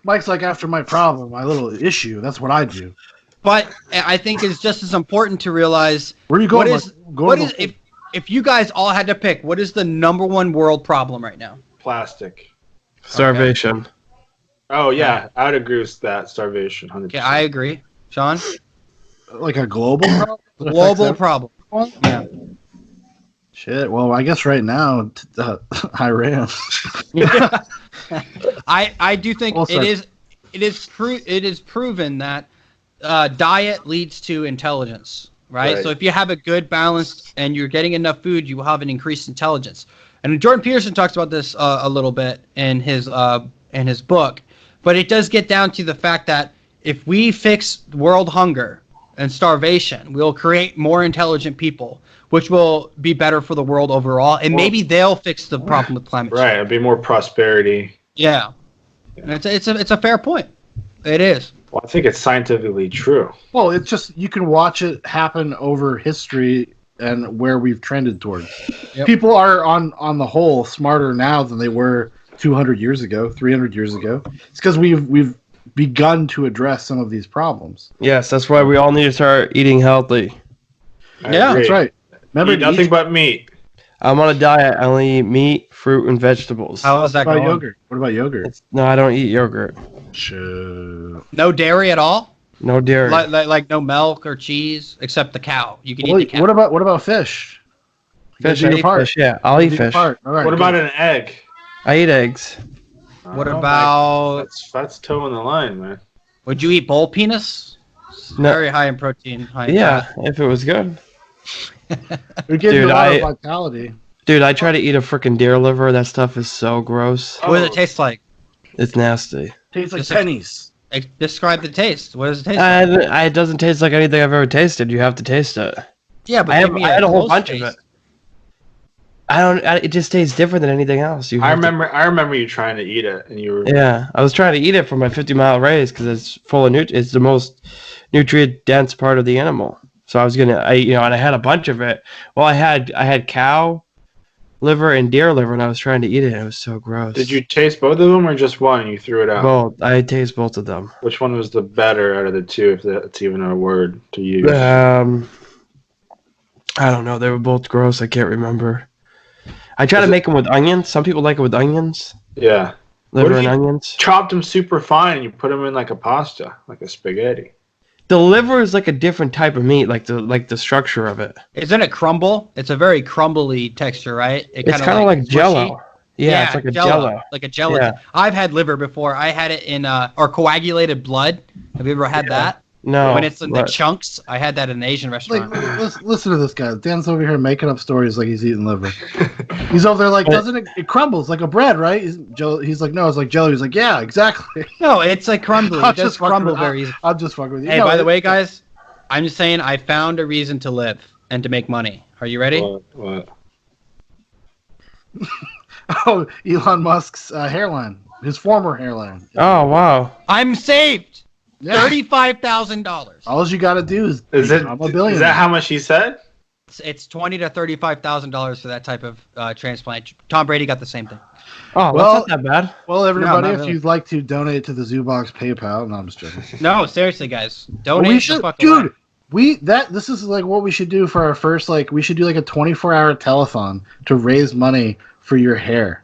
Mike's like, after my problem, my little issue, that's what I do. But I think it's just as important to realize Where are you going? what is if you guys all had to pick, what is the number one world problem right now? Plastic. Starvation. Oh yeah, I'd agree with that. Starvation. 100%. Okay, I agree. Sean? Like a global problem? That affects Global problem. everyone? Yeah. Shit. Well, I guess right now, Iran. I do think Well said. it is proven that diet leads to intelligence, right? Right. So if you have a good balance and you're getting enough food, you will have an increased intelligence. And Jordan Peterson talks about this a little bit in his book, but it does get down to the fact that if we fix world hunger and starvation, we'll create more intelligent people, which will be better for the world overall, and maybe they'll fix the problem with climate change. Right, it'd be more prosperity. Yeah. And it's a fair point. It is. Well, I think it's scientifically true. Well, it's just you can watch it happen over history and where we've trended towards. Yep. People are on the whole smarter now than they were 200 years ago, 300 years ago. It's because we've begun to address some of these problems. Yes, that's why we all need to start eating healthy. I Yeah, agree. That's right. Remember Eat nothing but meat. I'm on a diet. I only eat meat, fruit, and vegetables. How is that What about going? yogurt? What about yogurt? No, I don't eat yogurt. Sure. No dairy at all? No dairy. Like no milk or cheese, except the cow. You can eat Well, the cow. what about fish? You gotta Fish, do I your eat part. fish. Yeah, I'll eat Do your fish. part. All right, What good. about an egg? I eat eggs. What Oh, about? That's toeing the line, man. Would you eat bull penis? It's No. very high in protein. High in Yeah, fat. if it was good. It gives you Dude, a lot I- of vitality. Dude, I try to eat a freaking deer liver. That stuff is so gross. What does it taste like? It's nasty. Tastes like Just pennies. Describe the taste. What does it taste like? It doesn't taste like anything I've ever tasted. You have to taste it. Yeah, but I give me had a whole close bunch taste. of it. It just tastes different than anything else. I remember you trying to eat it, and you were. Yeah, I was trying to eat it for my 50-mile race because it's full of it's the most nutrient dense part of the animal. So I was and I had a bunch of it. Well, I had cow liver and deer liver, and I was trying to eat it. And it was so gross. Did you taste both of them, or just one and you threw it out? Both. I taste both of them. Which one was the better out of the two, if that's even a word to use? I don't know. They were both gross. I can't remember. I try to make them with onions. Some people like it with onions, Yeah. liver if and you- onions. Chopped them super fine, and you put them in like a pasta, like a spaghetti. The liver is like a different type of meat, like the structure of it. Isn't it crumble? It's a very crumbly texture, right? It's kind of like mushy. Jello. Yeah, it's like a Jello. Like a jello. Yeah. I've had liver before. I had it in or coagulated blood. Have you ever had that? No, When it's in the but- chunks. I had that in an Asian Like, restaurant. listen to this guy. Dan's over here making up stories like he's eating liver. He's over there like, doesn't it crumbles like a bread, right? He's like, no, it's like jello. He's like, yeah, exactly. No, it's like crumbly. I'm It does just fucking crumble with- very easily. I'm just fucking with you. Hey, No, by the it- way, guys, I'm just saying I found a reason to live and to make money. Are you ready? What? Oh, Elon Musk's hairline, his former hairline. Oh wow! I'm saved. Yeah. $35,000. All you got to do is Is it? become a billionaire. Is that how much he said? It's $20,000 to $35,000 for that type of transplant. Tom Brady got the same thing. Oh, Well- that's not that bad. Well, everybody, not if really. you'd like to donate to the Zoobox PayPal, no, I'm just joking. No, seriously, guys, Well, donate. we the should, fuck dude. away. This is like what we should do for our first. Like, we should do like a 24-hour telethon to raise money for your hair.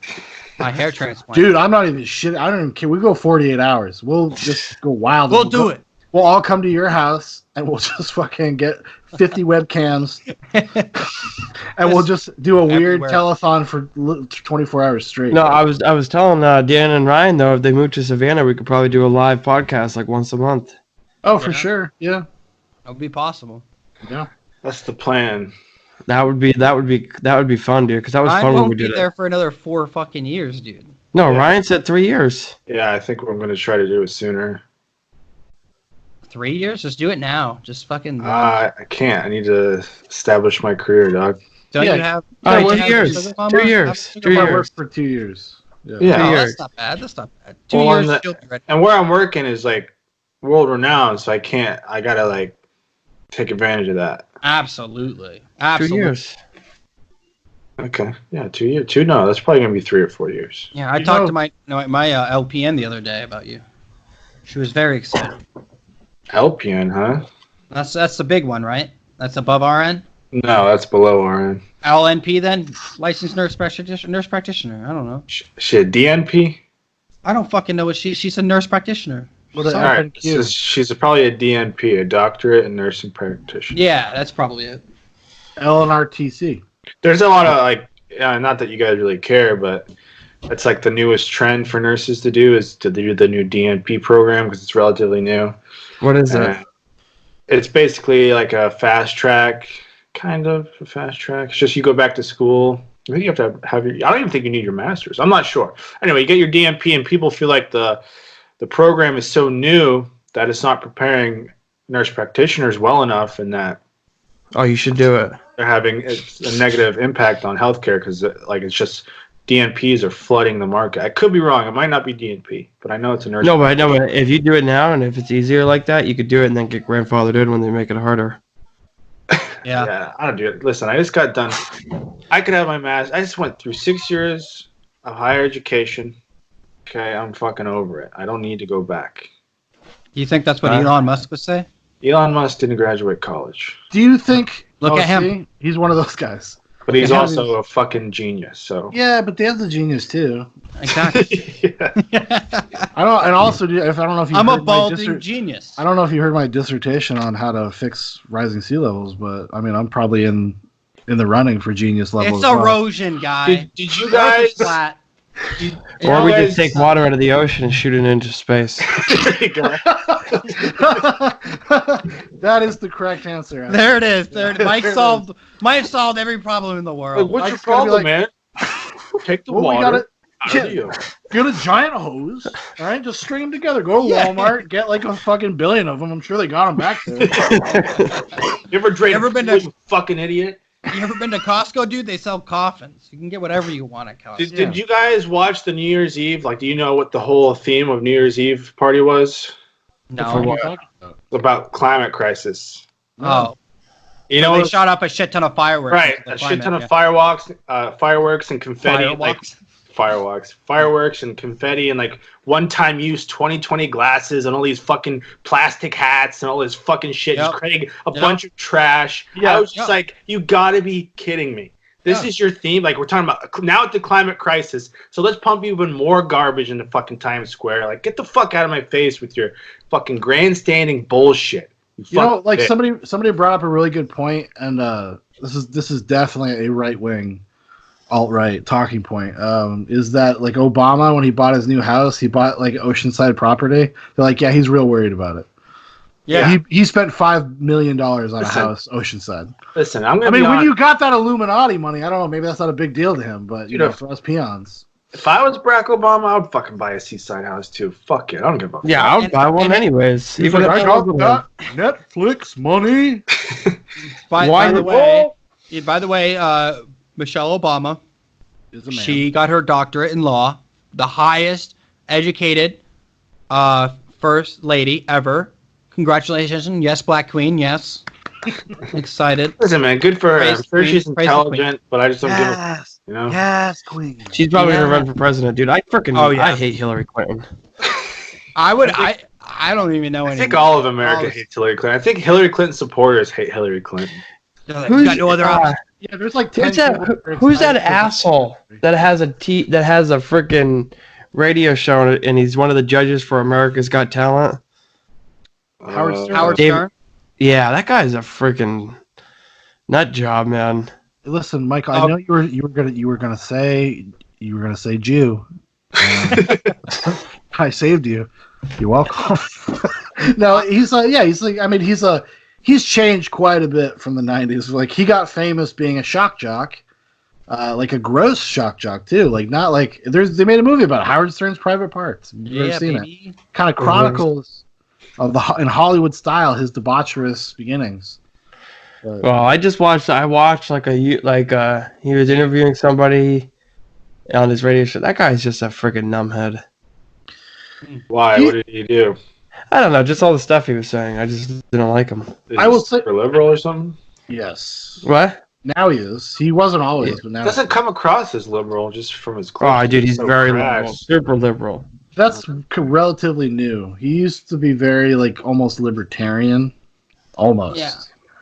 My hair transplant. Dude, I'm not even shit. I don't even care. We go 48 hours. We'll just go wild. we'll do it. We'll all come to your house and we'll just fucking get 50 webcams and we'll just do a weird Everywhere. telethon for 24 hours straight. No, I was telling Dan and Ryan though, if they move to Savannah, we could probably do a live podcast like once a month. Oh, for Yeah. sure. Yeah. That would be possible. Yeah. That's the plan. That would be fun, dude. Because that was I fun when we won't be did there it. for another 4 fucking years, dude. No, Yeah. Ryan said 3 years. Yeah, I think we're going to try to do it sooner. 3 years? Just do it now. Just fucking. I can't. I need to establish my career, dog. Don't yeah. you have? All right, don't you 2 have years. sugar mama? 2 years. Have sugar 2 mama? I years. worked for 2 years. Yeah. Yeah. Oh, years. that's not bad. That's not bad. 2 Well, years. and You'll be ready. And where I'm working is like world renowned, so I got to like take advantage of that. Absolutely. 2 Absolutely. years. Okay. Yeah, 2 years. No, that's probably going to be 3 or 4 years. Yeah, I You talked know- to my LPN the other day about you. She was very excited. LPN, huh? That's the big one, right? That's above RN. No, that's below RN. LNP then, licensed nurse practitioner. I don't know. Shit, DNP? I don't fucking know what she's a nurse practitioner. Well, the Alright, FNQ. so she's probably a DNP, a doctorate in nursing practitioner. Yeah, that's probably it. LNRTC. There's a lot of, like, not that you guys really care, but that's like the newest trend for nurses to do is to do the new DNP program because it's relatively new. What is it? It's basically like a fast track, kind of a fast track. It's just you go back to school. I think you have to have your. I don't even think you need your master's. I'm not sure. Anyway, you get your DNP, and people feel like the program is so new that it's not preparing nurse practitioners well enough, and that Oh, you should do it. they're having a negative impact on healthcare because like it's just DNPs are flooding the market. I could be wrong. It might not be DNP, but I know it's a nurse. No, but if you do it now and if it's easier like that, you could do it and then get grandfathered in when they make it harder. Yeah. I don't do it. Listen, I just got done. I could have my master's. I just went through 6 years of higher education. Okay, I'm fucking over it. I don't need to go back. You think that's what Elon Musk would say? Elon Musk didn't graduate college, Do you think? Look at him. see? He's one of those guys. but he's Yeah, also a fucking genius. So Yeah, but they have the genius too. Exactly. yeah. I don't. And also, I don't know if you. I'm a heard my balding genius. I don't know if you heard my dissertation on how to fix rising sea levels, but I mean, I'm probably in the running for genius level. It's as well. erosion, guy. Did you guys? Flat. Or we just take water out of the ocean and shoot it into space. There you go. That is the correct answer. There it is. Mike solved every problem in the Like, world. what's your Mike's gonna be problem, man? Take the Well, we water. gotta out of you. get a giant hose. All right, just string them together. Go to Walmart, get like a fucking billion of them. I'm sure they got them back there. You ever drained Ever been fluid, to- you fucking idiot? You ever been to Costco, dude? They sell coffins. You can get whatever you want at Costco. Did you guys watch the New Year's Eve? Like, do you know what the whole theme of New Year's Eve party was? No. About climate crisis. Oh. You So know, they shot up a shit ton of fireworks. right? into the A shit ton climate, of fireworks and confetti, Fireworks? fireworks and confetti, and like one-time use 2020 glasses and all these fucking plastic hats and all this fucking shit, Yep. just creating a Yep. bunch of trash. Yeah. I was just like, you gotta be kidding me. This is your theme? Like, we're talking about now at the climate crisis, so let's pump even more garbage into fucking Times Square. Like, get the fuck out of my face with your fucking grandstanding bullshit. You know, fucking like bitch. somebody brought up a really good point, and this is definitely a right wing, alt right talking point. Is that like Obama when he bought his new house, he bought like oceanside property. They're like, yeah, he's real worried about it. Yeah. He spent $5 million on a Listen. house oceanside. Listen, I'm gonna I mean, be when honest. you got that Illuminati money, I don't know, maybe that's not a big deal to him, but you Dude, know, if- for us peons. If I was Barack Obama, I would fucking buy a seaside house too. Fuck it, I don't give a fuck. Yeah, I would buy one anyways. He's Even like, if I I was got that Netflix money. By the way, Michelle Obama, Is a man. she got her doctorate in law, the highest educated first lady ever. Congratulations. Yes, Black Queen. Yes. Excited. Listen, man, good for her. Praise I'm sure she's the queen. Praise the intelligent, but I just don't give a. You know. Yes, queen. She's probably Yeah. gonna run for president, dude. I hate Hillary Clinton. I don't even know I any. think all of America All- hates Hillary Clinton. I think Hillary Clinton supporters hate Hillary Clinton. You got no other option. Yeah, there's like 10 Who's that? Who's that asshole that has a freaking radio show and he's one of the judges for America's Got Talent? Howard Stern. Howard David- Stern. Yeah, that guy's a freaking nut job, man. Listen, Michael, I know you were gonna say Jew. I saved you. You're welcome. No, he's changed quite a bit from the 90s. Like, he got famous being a shock jock, like a gross shock jock too. Like, not like they made a movie about Howard Stern's Private Parts. You've never seen it. Kind of chronicles of in Hollywood style his debaucherous beginnings. But, Well, I watched he was interviewing somebody on his radio show. That guy's just a freaking numbhead. Why? What did he do? I don't know, just all the stuff he was saying. I just didn't like him. Is I will he say- super liberal or something. yes, What? now he is. He wasn't always, but now Doesn't come across as liberal just from his Oh, clothes. dude, he's So very crass. liberal, super liberal. That's relatively new. He used to be very like almost libertarian, almost. Yeah.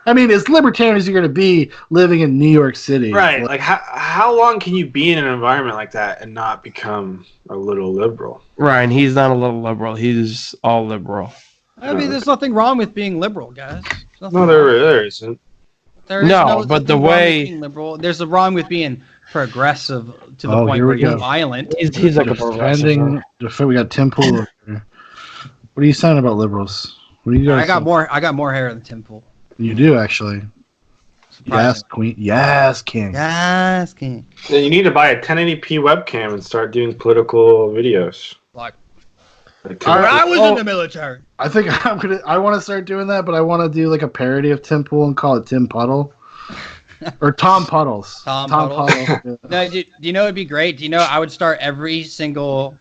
I mean, as libertarian as you're going to be living in New York City. Right. Like, how long can you be in an environment like that and not become a little liberal? Ryan, he's not a little liberal. He's all liberal. I mean, there's nothing wrong with being liberal, guys. No, there isn't. There is No, but the nothing wrong way- with being liberal. There's a wrong with being progressive to the Oh, point here where we you're go. violent. He's like a progressive. We got Tim Pool over here. What are you saying about liberals? What do you guys? I got more hair than Tim Pool. You do actually. Yes, Surprising. Queen. Yes, King. Yes, King. Then you need to buy a 1080p webcam and start doing political videos. Like, Like, All right. I was Oh. in the military. I think I want to start doing that, but I want to do like a parody of Tim Pool and call it Tim Puddle, or Tom Puddles. Tom Puddle. Yeah. No, do you know it'd be great? Do you know I would start every single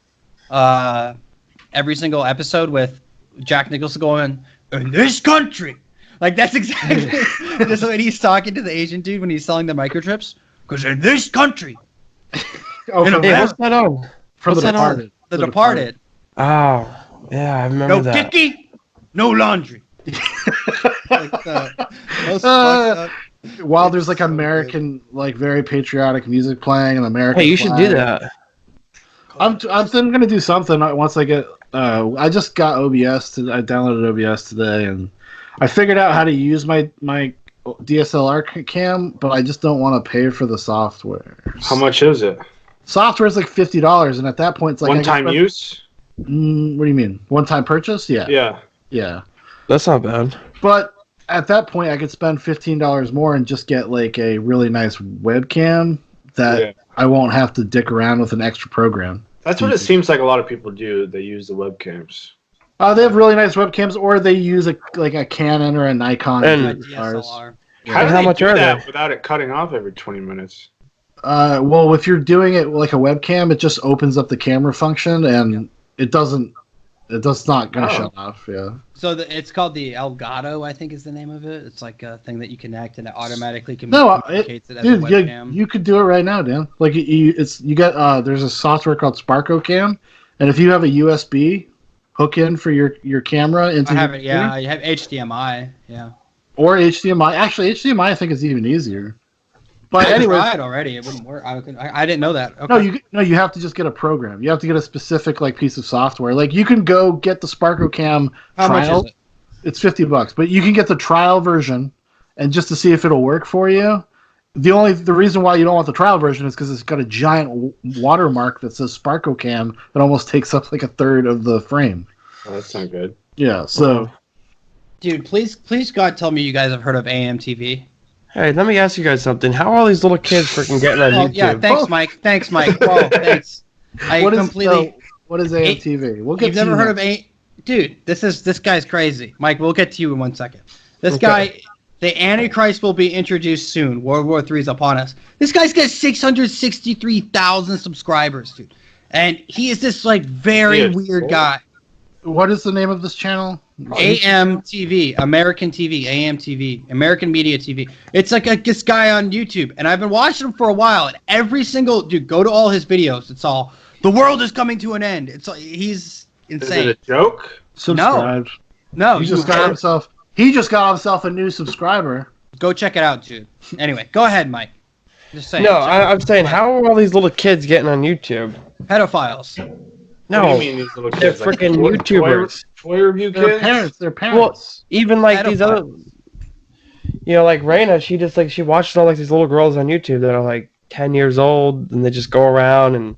episode with Jack Nicholson going, "In this country." Like, that's exactly just when he's talking to the Asian dude when he's selling the microchips. Because in this country, Oh, In from, Hey, America. what's that on? from what's the that on? Departed. The Departed. Oh, yeah, I remember No that. Dickie, no laundry. Like the most Uh, fucked up. While there's like American, like very patriotic music playing and American. Hey, you should do flag. that. I'm gonna do something once I get. I just got OBS. I downloaded OBS today, and I figured out how to use my DSLR cam, but I just don't want to pay for the software. how much is it? Software is like $50, and at that point, it's like One-time use? What do you mean? One-time purchase? Yeah. Yeah. That's not bad. But at that point, I could spend $15 more and just get like a really nice webcam that Yeah. I won't have to dick around with an extra program. That's what it seems like a lot of people do. They use the webcams. They have really nice webcams, or they use a Canon or a Nikon. And- DSLR. How do How they much do are that they? without it cutting off every 20 minutes? Well, if you're doing it like a webcam, it just opens up the camera function, and it doesn't. It's not gonna Oh. shut off. Yeah. So it's called the Elgato, I think is the name of it. It's like a thing that you connect and it automatically No, communicates it as Dude, a webcam. you could do it right now, Dan. Like you get there's a software called SparkoCam, and if you have a USB hook in for your camera into I have your it, yeah. computer, You have HDMI, yeah. or HDMI. Actually, HDMI I think is even easier. But I anyway, tried already. It wouldn't work. I didn't know that. Okay. no, you have to just get a program. You have to get a specific like piece of software. Like you can go get the SparkoCam How much trial. is it? It's $50, but you can get the trial version, and just to see if it'll work for you. The reason why you don't want the trial version is because it's got a giant watermark that says SparkoCam that almost takes up like a third of the frame. Oh, that's not good. Yeah, so Dude, please God tell me you guys have heard of AMTV. Hey, let me ask you guys something. How are all these little kids freaking getting on Oh, YouTube? yeah, thanks, Mike. Thanks, Mike. Whoa, thanks. I what is completely. what is AMTV? We'll get You've to never you heard of next. Dude, this guy's crazy. Mike, we'll get to you in 1 second. This Okay. guy, the Antichrist will be introduced soon. World War III is upon us. This guy's got 663,000 subscribers, dude. And he is this like very Dude, weird cool. guy. What is the name of this channel? AMTV, American TV, AMTV, American Media TV. It's like this guy on YouTube, and I've been watching him for a while. And every single dude, go to all his videos. It's all the world is coming to an end. It's he's Is insane. it a joke? Subscribe. No, He you just got himself. He just got himself a new subscriber. go check it out, dude. Anyway, go ahead, Mike. Just saying. No, I'm saying, how are all these little kids getting on YouTube? Pedophiles. No, What do you mean these little they're kids? Like, freaking toy- YouTubers. Toy review Their kids? parents. Their parents. Even like these other, Pedophiles. like Raina, she just like she watches all like these little girls on YouTube that are like 10 years old, and they just go around and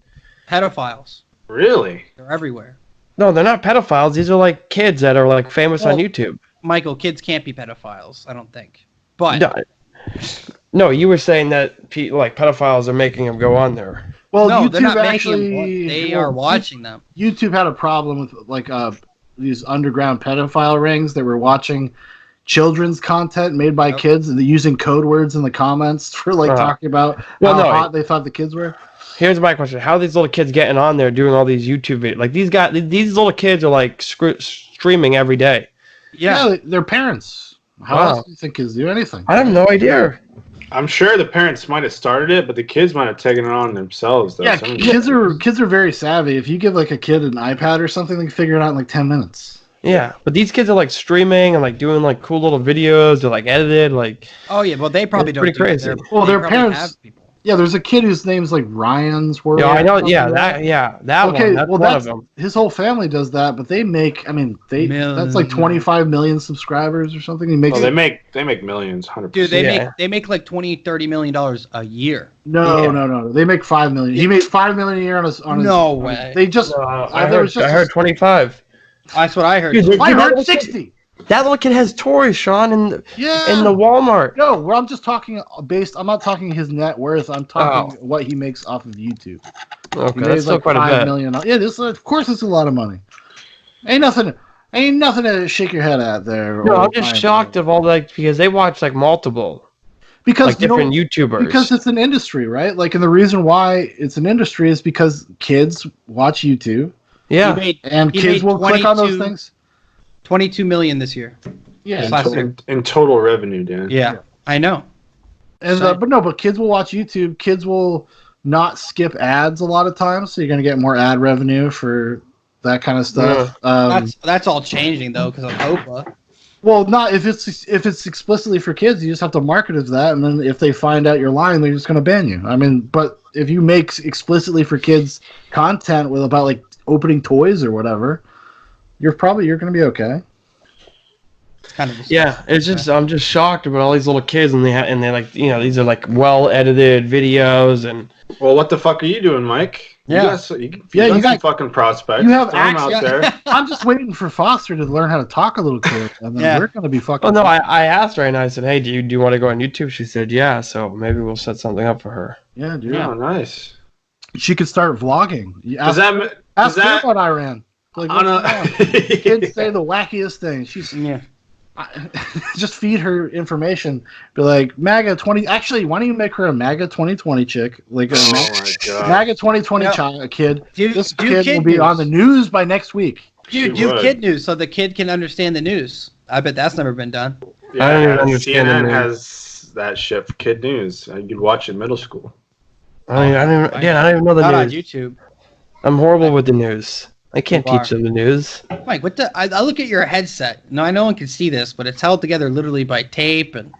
Pedophiles. Really? They're everywhere. no, they're not pedophiles. These are like kids that are like famous on Well- YouTube. Michael, kids can't be pedophiles, I don't think. But No, you were saying that like pedophiles are making them go on there. Well, no, YouTube they're not actually. making them. They are watching them. YouTube had a problem with like these underground pedophile rings that were watching children's content made by Yep. kids and using code words in the comments for like talking about Well, how no, hot they thought the kids were. Here's my question: how are these little kids getting on there doing all these YouTube videos? Like these little kids are like streaming every day. Yeah. Their parents. How Wow. else do you think kids do anything? I have no idea. I'm sure the parents might have started it, but the kids might have taken it on themselves. Though. Yeah, kids are very savvy. If you give like a kid an iPad or something, they can figure it out in like 10 minutes. Yeah, but these kids are like streaming and like doing like cool little videos. They're like edited, like. Oh yeah, well they probably It's don't. pretty do crazy. It. Well, They their probably parents- have people. Yeah, there's a kid whose name's like Ryan's World. Yeah, I know. or something Yeah, like that Okay, one. That's well, one of them. his whole family does that, but they make. I mean, that's like 25 million subscribers or something. He makes. Oh, they make millions, 100%. Dude, they make like $20-30 million a year. No. They make 5 million. He made 5 million a year on his. No way. They just. I heard 25. That's what I heard. Dude, I heard 60. That little kid has toys, Sean, in the Yeah. Walmart. No, well, I'm just talking I'm not talking his net worth. I'm talking what he makes off of YouTube. Okay, He that's made still like quite a 5 bit. million. Yeah, of course it's a lot of money. Ain't nothing to shake your head at there. No, I'm just shocked of all because they watch like multiple because different YouTubers. Because it's an industry, right? Like, and the reason why it's an industry is because kids watch YouTube. Yeah, And kids will click on those things. 22 million this year. Yeah, in total revenue, Dan. Yeah, I know. and but kids will watch YouTube. Kids will not skip ads a lot of times, so you're going to get more ad revenue for that kind of stuff. That's all changing though because of OPA. Well, not if it's explicitly for kids, you just have to market it as that, and then if they find out you're lying, they're just going to ban you. I mean, but if you make explicitly for kids content with about like opening toys or whatever, you're going to be okay. It's kind of it's just I'm just shocked about all these little kids and they like these are like well edited videos and. Well, what the fuck are you doing, Mike? Yeah. You got some fucking prospects. You have Throw 'em out access. there. I'm just waiting for Foster to learn how to talk a little kid, and then we're going to be fucking. Oh no, I asked her and I said, hey, do you want to go on YouTube? She said, yeah. So maybe we'll set something up for her. Yeah, dude. Oh, nice. She could start vlogging. Ask her about Iran. Like, kids say the wackiest things. Just feed her information. Be like, MAGA 20. Actually, why don't you make her a MAGA 2020 chick? Like my God. MAGA 2020 kid. This kid will be news. on the news by next week. Dude, do kid news so the kid can understand the news. I bet that's never been done. Yeah, I don't even understand CNN the news. has that shit for kid news. You'd watch it in middle school. I don't even know the Not on news. YouTube. I'm horrible with the news. I can't You are. teach them the news. Mike, I look at your headset. No, I no one can see this, but it's held together literally by tape and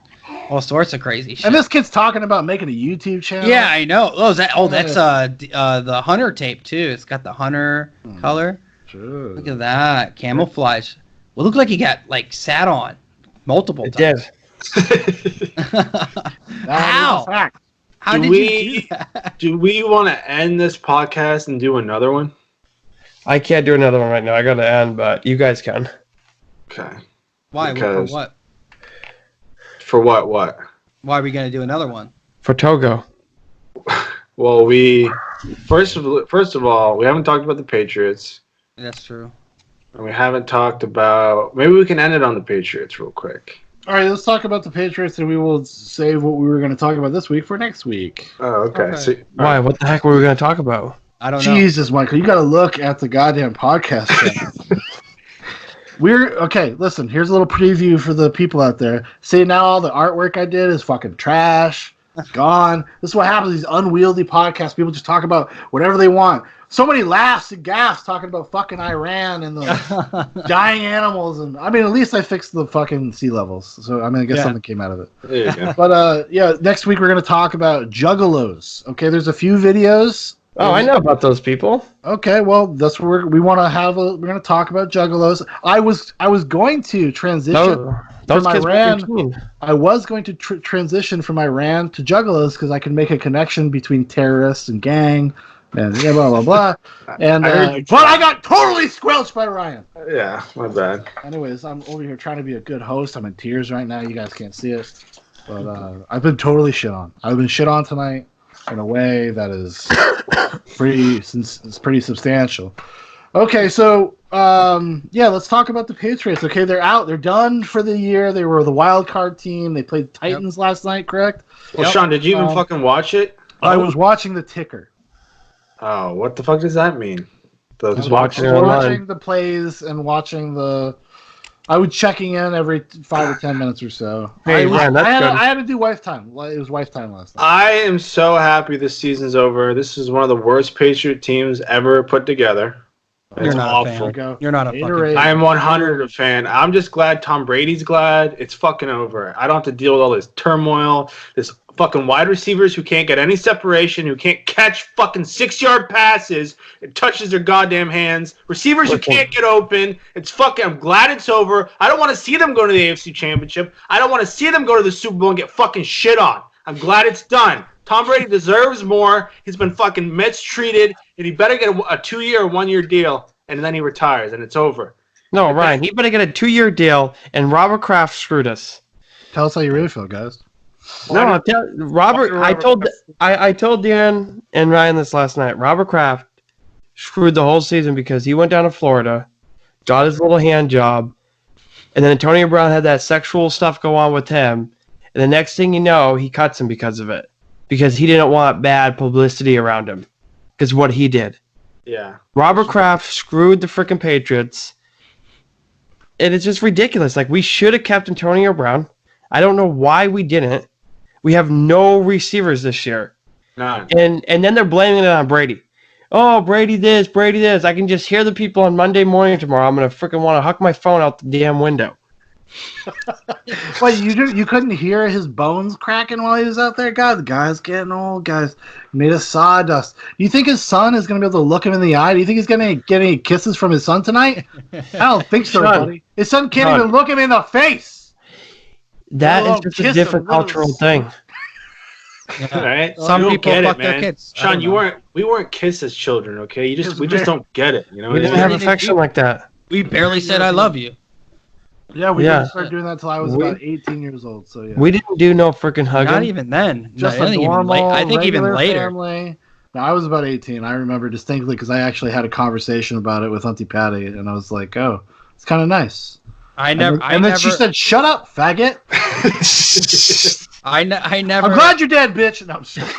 all sorts of crazy shit. And this kid's talking about making a YouTube channel. Yeah, I know. That's the Hunter tape too. It's got the Hunter color. Sure. Look at that camouflage. Well, look like he got like sat on multiple It times. did. How? How Do did we- you do that? Do we want to end this podcast and do another one? I can't do another one right now. I got to end, but you guys can. Okay. Why? Because- For what? For what? What? Why are we gonna do another one? For Togo. Well, first of all, we haven't talked about the Patriots, That's true. and we haven't talked about. Maybe we can end it on the Patriots real quick. All right, let's talk about the Patriots, and we will save what we were going to talk about this week for next week. Oh, okay. Okay. So, Why? What the heck were we going to talk about? I don't know. Jesus, Michael, you got to look at the goddamn podcast channel. Okay, listen, here's a little preview for the people out there. See, now all the artwork I did is fucking trash. It's gone. This is what happens. These unwieldy podcasts, people just talk about whatever they want. So many laughs and gaffs talking about fucking Iran and the dying animals. And I mean, at least I fixed the fucking sea levels. So, I mean, I guess something came out of it. there you go. But, next week we're going to talk about juggalos. Okay, there's a few videos. Oh, I know about those people. Okay, well, that's what we want to have. We're going to talk about juggalos. I was going to transition. Those from kids were Iran. 13. I was going to transition from Iran to juggalos because I can make a connection between terrorists and gang, and blah blah blah. And I heard you but I got totally squelched by Ryan. Yeah, my bad. Anyways, I'm over here trying to be a good host. I'm in tears right now. You guys can't see it, but I've been totally shit on. I've been shit on tonight in a way that is pretty substantial. Okay, so let's talk about the Patriots. Okay, they're out. They're done for the year. They were the wild card team. They played the Titans last night, correct? Well, Sean, did you even fucking watch it? I was watching the ticker. Oh, what the fuck does that mean? I was I watching was it online. watching the plays and watching the I would checking in every 5 or 10 minutes or so. Hey, man, that's good. I had to do wife time. It was wife time last night. I am so happy this season's over. This is one of the worst Patriot teams ever put together. You're It's not awful. a fan. You're not a fucking I am 100 a fan. I'm just glad Tom Brady's glad. It's fucking over. I don't have to deal with all this turmoil, this fucking wide receivers who can't get any separation, who can't catch fucking 6-yard passes. It touches their goddamn hands. Receivers who can't get open. It's fucking, I'm glad it's over. I don't want to see them go to the AFC Championship. I don't want to see them go to the Super Bowl and get fucking shit on. I'm glad it's done. Tom Brady deserves more. He's been fucking mistreated, and he better get a 2-year or 1-year deal, and then he retires, and it's over. No, Ryan, he better get a 2-year deal, and Robert Kraft screwed us. Tell us how you really feel, guys. No, Robert. I told Dan and Ryan this last night. Robert Kraft screwed the whole season because he went down to Florida, got his little hand job, and then Antonio Brown had that sexual stuff go on with him, and the next thing you know, he cuts him because of it, because he didn't want bad publicity around him, because what he did. Yeah. Robert Kraft screwed the freaking Patriots, and it's just ridiculous. Like, we should have kept Antonio Brown. I don't know why we didn't. We have no receivers this year. None. And then they're blaming it on Brady. Oh, Brady this, Brady this. I can just hear the people on Monday morning tomorrow. I'm going to freaking want to huck my phone out the damn window. What, you couldn't hear his bones cracking while he was out there? God, the guy's getting old. Guys made of sawdust. Do you think his son is going to be able to look him in the eye? Do you think he's going to get any kisses from his son tonight? I don't think so, buddy. His son can't even look him in the face. That is just a different cultural thing. Yeah. Right? Some You don't people get fuck it, their man. kids. I Sean, don't know. we weren't kissed as children, okay? We just don't get it. You know, We didn't have affection like that. We barely said "I love you." Yeah, we Yeah. didn't start doing that until I was about 18 years old. So yeah, We didn't do no freaking hugging. Not even then. just No, I a think even normal, I think even regular later. family. No, I was about 18. I remember distinctly because I actually had a conversation about it with Auntie Patty, and I was like, "Oh, it's kind of nice." And then she said, "Shut up, faggot." I never. I'm glad you're dead, bitch. No, I'm sorry.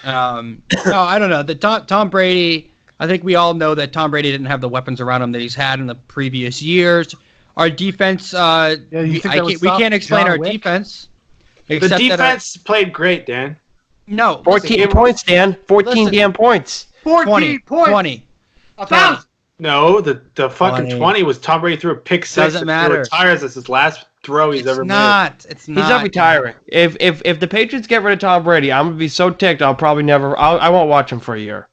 No, I don't know. The Tom Brady. I think we all know that Tom Brady didn't have the weapons around him that he's had in the previous years. Our defense. you think that would we stop can't explain John our Wick? defense. The except that defense played great, Dan. no, 14 points, Dan. 14 Listen. damn points. 14 points. 20. 1,000. No, the fucking 20. 20 was Tom Brady threw a pick six. Doesn't and matter. He retires. That's his last throw he's ever It's He's not retiring. If the Patriots get rid of Tom Brady, I'm gonna be so ticked. I'll probably never. I won't watch him for a year.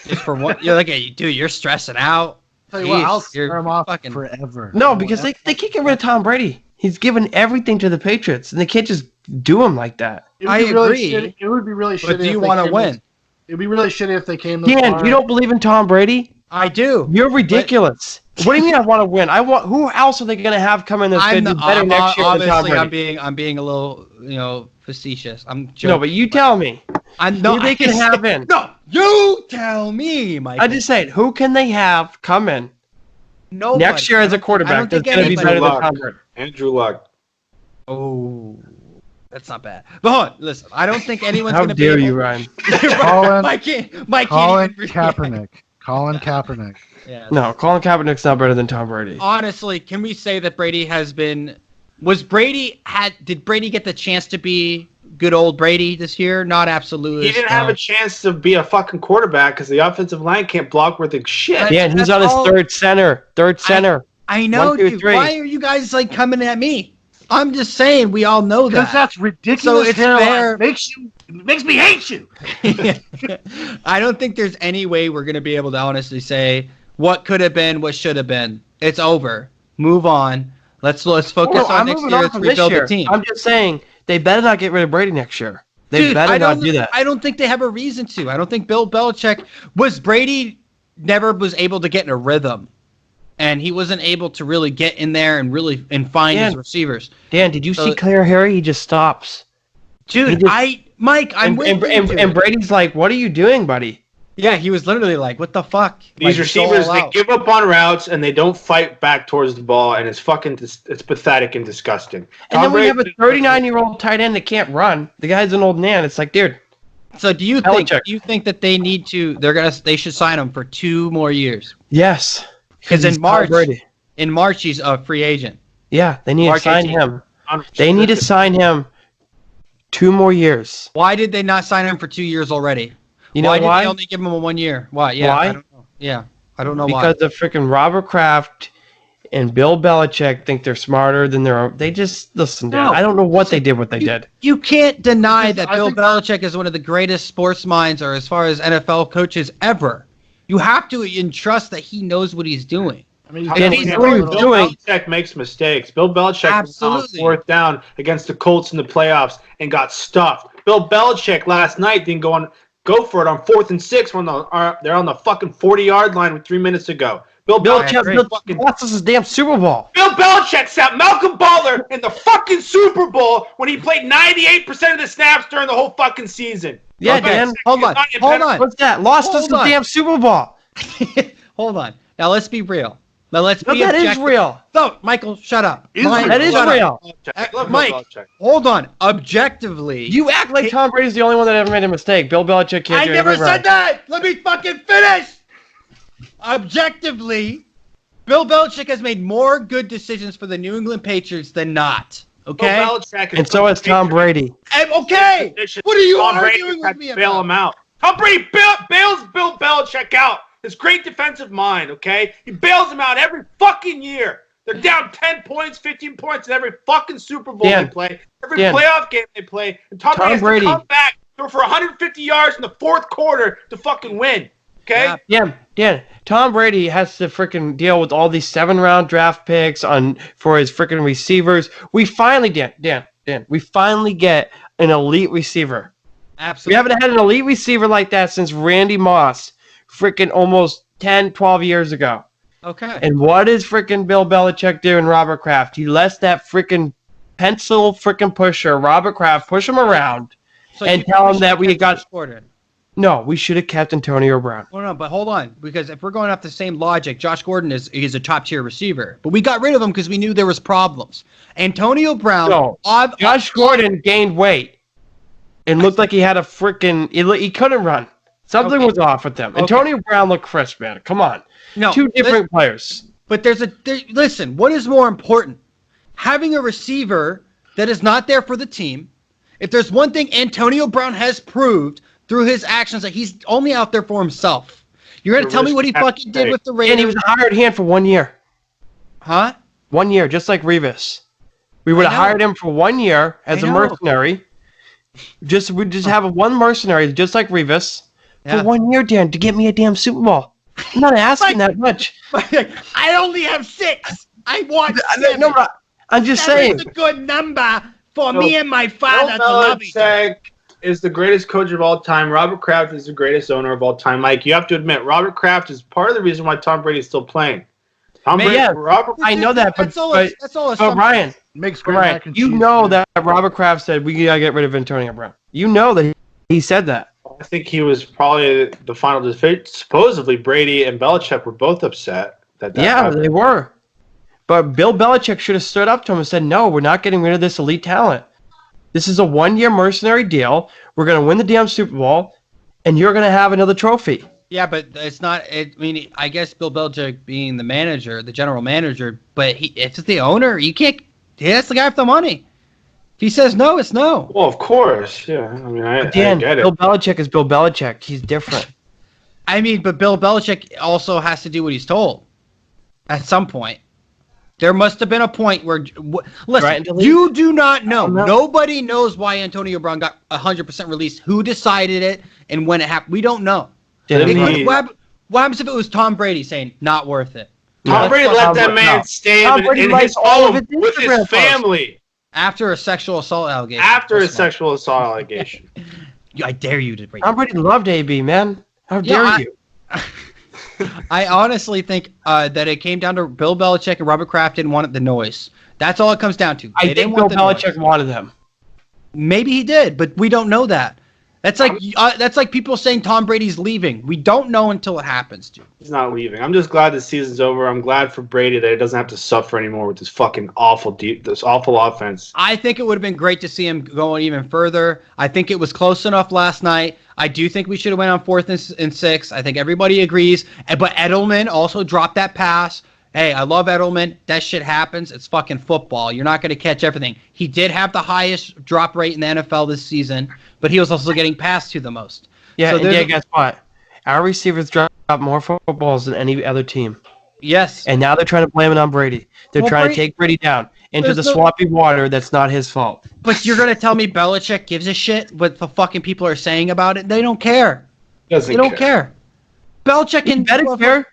Just for what? You're like, dude, you're stressing out. Tell you what, I'll Jeez, you're scare him off fucking- forever. No, because they can't get rid of Tom Brady. He's given everything to the Patriots, and they can't just do him like that. It would I be really agree. shitty- It would be really shitty. But do if you they want to came win? this- It'd be really shitty if they came this Dan, far. you don't believe in Tom Brady? I do. You're ridiculous. What do you mean I want to win? Who else are they going to have come in that's going to do better next year than Tom obviously Brady? I'm being a little facetious. I'm joking. No, but you tell me. Who they can have in? No, you tell me, Mike. I just said, who can they have come in Nobody. next year as a quarterback that's going to be better than Tom Brady? Andrew Luck. Oh, that's not bad. But hold on, listen. I don't think anyone's How going to be. dare you, Ryan? Colin- Mike can't Colin even- Kaepernick. Colin Kaepernick. Yeah. No, Colin Kaepernick's not better than Tom Brady. Honestly, can we say that Brady has been? Did Brady get the chance to be good old Brady this year? Not absolutely. He didn't have a chance to be a fucking quarterback because the offensive line can't block worth a shit. Yeah, he's That's on his all- third center. I know, 1, 2, dude. 3. Why are you guys coming at me? I'm just saying we all know Because that. that's ridiculous. So it's hell. fair. It makes me hate you. I don't think there's any way we're gonna be able to honestly say what could have been, what should have been. It's over. Move on. Let's focus on next year. Let's rebuild the team. I'm just saying they better not get rid of Brady next year. They Dude, better not do that. I don't think they have a reason to. I don't think Bill Belichick Brady never was able to get in a rhythm. And he wasn't able to really get in there and find his receivers. Dan, did you see Claire Harry? He just stops. Dude, Mike, I'm with you. And Brady's like, "What are you doing, buddy?" Yeah, he was literally like, "What the fuck?" These Like, receivers, all they out. give up on routes and they don't fight back towards the ball, and it's pathetic and disgusting. And then we have a Brady- 39-year-old tight end that can't run. The guy's an old man. It's like, dude. So do you Belichick. think that they need to? They should sign him for 2 more years. Yes. Because he's in Tom March, Brady. In March, he's a free agent. Yeah, they need March to sign 18th. him. They need to sign him 2 more years. Why did they not sign him for 2 years already? You know why? why? Did they only give him a 1 year? Why? Yeah, Why? I don't know. Yeah, I don't know Because the freaking Robert Kraft and Bill Belichick think they're smarter than their own. They just listen. No. I don't know what they did. What they did. You can't deny Because that I Bill think- Belichick is one of the greatest sports minds, or as far as NFL coaches ever. You have to entrust that he knows what he's doing. I mean, Dan, he's he's doing doing- Bill Belichick makes mistakes. Bill Belichick was on Absolutely. 4th down against the Colts in the playoffs and got stuffed. Bill Belichick last night didn't go for it on 4th and 6 when they're on the fucking 40-yard line with 3 minutes to go. Bill Belichick lost us his damn Super Bowl. Bill Belichick sat Malcolm Butler in the fucking Super Bowl when he played 98% of the snaps during the whole fucking season. Yeah, Bill Dan. Belichick Hold is on, not hold better- on. What's that? Lost us Hold the on. damn Super Bowl. Hold on. Now let's be real. Now let's No, be that is objective. real. No, Michael, shut up. Is Mike, real. That is shut up. real. I love Bill Mike, Belichick. hold on. Objectively, You act like Tom Brady's the only one that ever made a mistake. Bill Belichick can't I do never anything said right. that. Let me fucking finish. Objectively, Bill Belichick has made more good decisions for the New England Patriots than not. Okay. Bill Belichick And so has Tom Brady. Okay. What are you Tom Brady arguing had with to me bail about? him out. Tom Brady bails Bill Belichick out. His great defensive mind, okay? He bails him out every fucking year. They're down 10 points, 15 points in every fucking Super Bowl Dan, they play, every Dan. playoff game they play. And Tom Brady has Brady. to come back, throw for 150 yards in the 4th quarter to fucking win, okay? Yeah. Yeah. Tom Brady has to freaking deal with all these 7-round draft picks for his freaking receivers. We finally, Dan, we finally get an elite receiver. We Absolutely. haven't had an elite receiver like that since Randy Moss, freaking almost 10, 12 years ago. Okay. And what does freaking Bill Belichick do in Robert Kraft? He lets that freaking pencil freaking pusher, Robert Kraft, push him around So and you tell think him that should we have got... Josh Gordon? No, we should have kept Antonio Brown. No, but hold on, because if we're going off the same logic, Josh Gordon is a top tier receiver, but we got rid of him because we knew there was problems. Antonio Brown, No, Josh Gordon gained weight and looked like he had a freaking... He couldn't run. Something Okay. was off with him. Okay. Antonio Brown looked crisp, man. Come on. no, Two different players. But listen, what is more important? Having a receiver that is not there for the team. If there's one thing Antonio Brown has proved through his actions, that he's only out there for himself. You're going to tell me what he fucking did with the Raiders? And he was a hired hand for 1 year. Huh? 1 year, just like Revis. We would have I know. hired him for 1 year as I a know. mercenary. We just have one mercenary, just like Revis, Yeah. for 1 year, Dan, to get me a damn Super Bowl. I'm not asking that much. I only have 6. I want No, but I'm just saying. a good number for me and my Bill Belichick is the greatest coach of all time. Robert Kraft is the greatest owner of all time. Mike, you have to admit, Robert Kraft is part of the reason why Tom Brady is still playing. Yeah, Robert I know that, but Ryan, makes great Ryan, mac and you cheese, know man. that Robert Kraft said we gotta get rid of Antonio Brown. You know that he said that. I think he was probably the final decision. Supposedly, Brady and Belichick were both upset that happened. They were. But Bill Belichick should have stood up to him and said, no, we're not getting rid of this elite talent. This is a 1 year mercenary deal. We're going to win the damn Super Bowl, and you're going to have another trophy. Yeah, but it's not. I mean, I guess Bill Belichick being the manager, the general manager, but it's the owner. You can't. That's the guy with the money. If he says no, it's no. Well, of course. Yeah. I mean, I Dan, get it. Bill Belichick is Bill Belichick. He's different. I mean, but Bill Belichick also has to do what he's told. At some point, there must have been a point where. Listen, Right, you do not know. No. Nobody knows why Antonio Brown got 100% released. Who decided it and when it happened? We don't know. Dan, Didn't he- he- What happens if it was Tom Brady saying not worth it? Tom No. Brady let that man No. stay Tom in Brady his likes all of home his with Instagram his posts. family After a sexual assault allegation. after a First of all. sexual assault allegation. I dare you to break. Tom Brady loved AB, man. How dare I- you? I honestly think that it came down to Bill Belichick and Robert Kraft didn't want the noise. That's all it comes down to. I They didn't think Bill want the Belichick noise. wanted him. Maybe he did, but we don't know that. That's like people saying Tom Brady's leaving. We don't know until it happens, dude. He's not leaving. I'm just glad the season's over. I'm glad for Brady that he doesn't have to suffer anymore with this fucking this awful offense. I think it would have been great to see him going even further. I think it was close enough last night. I do think we should have went on 4th and 6. I think everybody agrees. But Edelman also dropped that pass. Hey, I love Edelman. That shit happens. It's fucking football. You're not going to catch everything. He did have the highest drop rate in the NFL this season, but he was also getting passed to the most. Yeah, So and there's- guess what? Our receivers drop more footballs than any other team. Yes. And now they're trying to blame it on Brady. They're Well, trying to take Brady down into the There's no- swampy water that's not his fault. But you're going to tell me Belichick gives a shit what the fucking people are saying about it? They don't care. Doesn't They don't care. Belichick He and better care.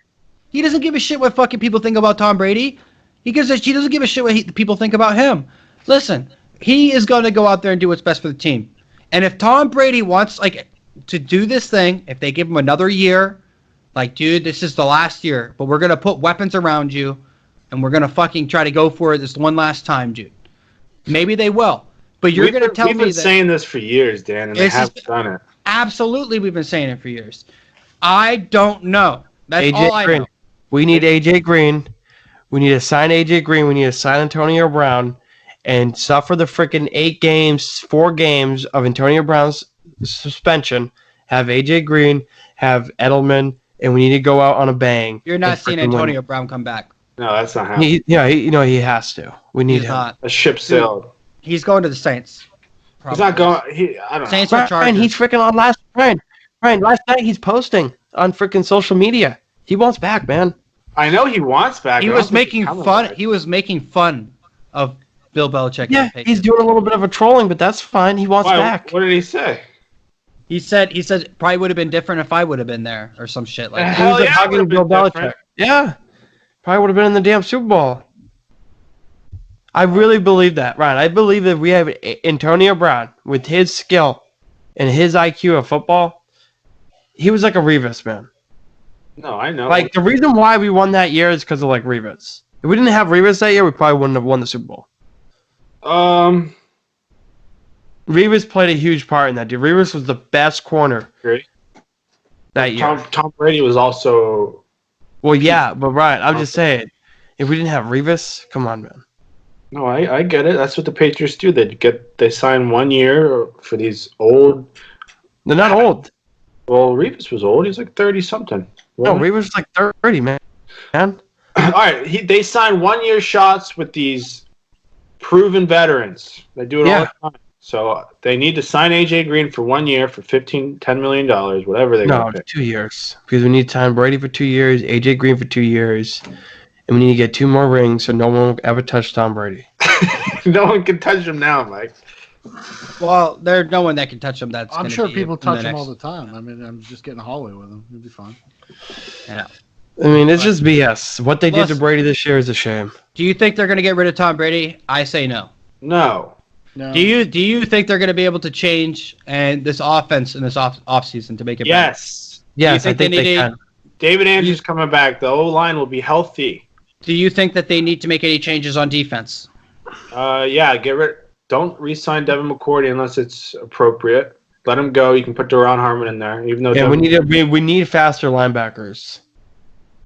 He doesn't give a shit what fucking people think about Tom Brady. He doesn't give a shit what people think about him. Listen, he is going to go out there and do what's best for the team. And if Tom Brady wants to do this thing, if they give him another year, dude, this is the last year, but we're going to put weapons around you and we're going to fucking try to go for it this one last time, dude. Maybe they will. But you're going to tell me that... We've been saying this for years, Dan, and they haven't done it. Absolutely, we've been saying it for years. I don't know. That's all I know. We need AJ Green. We need to sign AJ Green. We need to sign Antonio Brown and suffer the freaking 4 games of Antonio Brown's suspension. Have AJ Green, have Edelman, and we need to go out on a bang. You're not seeing Antonio Brown come back. No, that's not happening. He has to. We need him. Not. A ship sailed. He's going to the Saints. Probably. He's not going. I don't Saints know. or Chargers. Ryan, he's freaking on last night he's posting on freaking social media. He wants back, man. I know he wants back. He was making fun. He was making fun of Bill Belichick. Yeah, he's doing a little bit of a trolling, but that's fine. He wants back. What did he say? He said probably would have been different if I would have been there or some shit like that. He was hugging Bill Belichick. Different. Yeah, probably would have been in the damn Super Bowl. I really believe that, Ryan. I believe that we have Antonio Brown with his skill and his IQ of football. He was like a Revis, man. No, I know. Like, the reason why we won that year is because of, Revis. If we didn't have Revis that year, we probably wouldn't have won the Super Bowl. Revis played a huge part in that, dude. Revis was the best corner that year. Tom Brady was also... Well, yeah, but Ryan, I'm just saying, if we didn't have Revis, come on, man. No, I get it. That's what the Patriots do. They sign 1 year for these old... They're not old. Well, Revis was old. He's like 30-something. No, Revis was like 30, man. All right, they sign 1 year shots with these proven veterans. They do it all the time. So they need to sign AJ Green for 1 year for $10 million, whatever they No, pay. 2 years. Because we need to sign Brady for 2 years, AJ Green for 2 years, and we need to get 2 more rings so no one will ever touch Tom Brady. No one can touch him now, Mike. Well, there's no one that can touch him. I'm sure people touch him all the time. I mean, I'm just getting a hallway with him. It'll be fine. Yeah. I mean, it's just BS. What they did to Brady this year is a shame. Do you think they're going to get rid of Tom Brady? I say no. No. Do you think they're going to be able to change and this offense in this offseason to make it better? Yes. Yes, I think they can. David Andrews coming back. The O-line will be healthy. Do you think that they need to make any changes on defense? Yeah, don't re-sign Devin McCourty unless it's appropriate. Let him go. You can put Deron Harmon in there, even though. Yeah, we need faster linebackers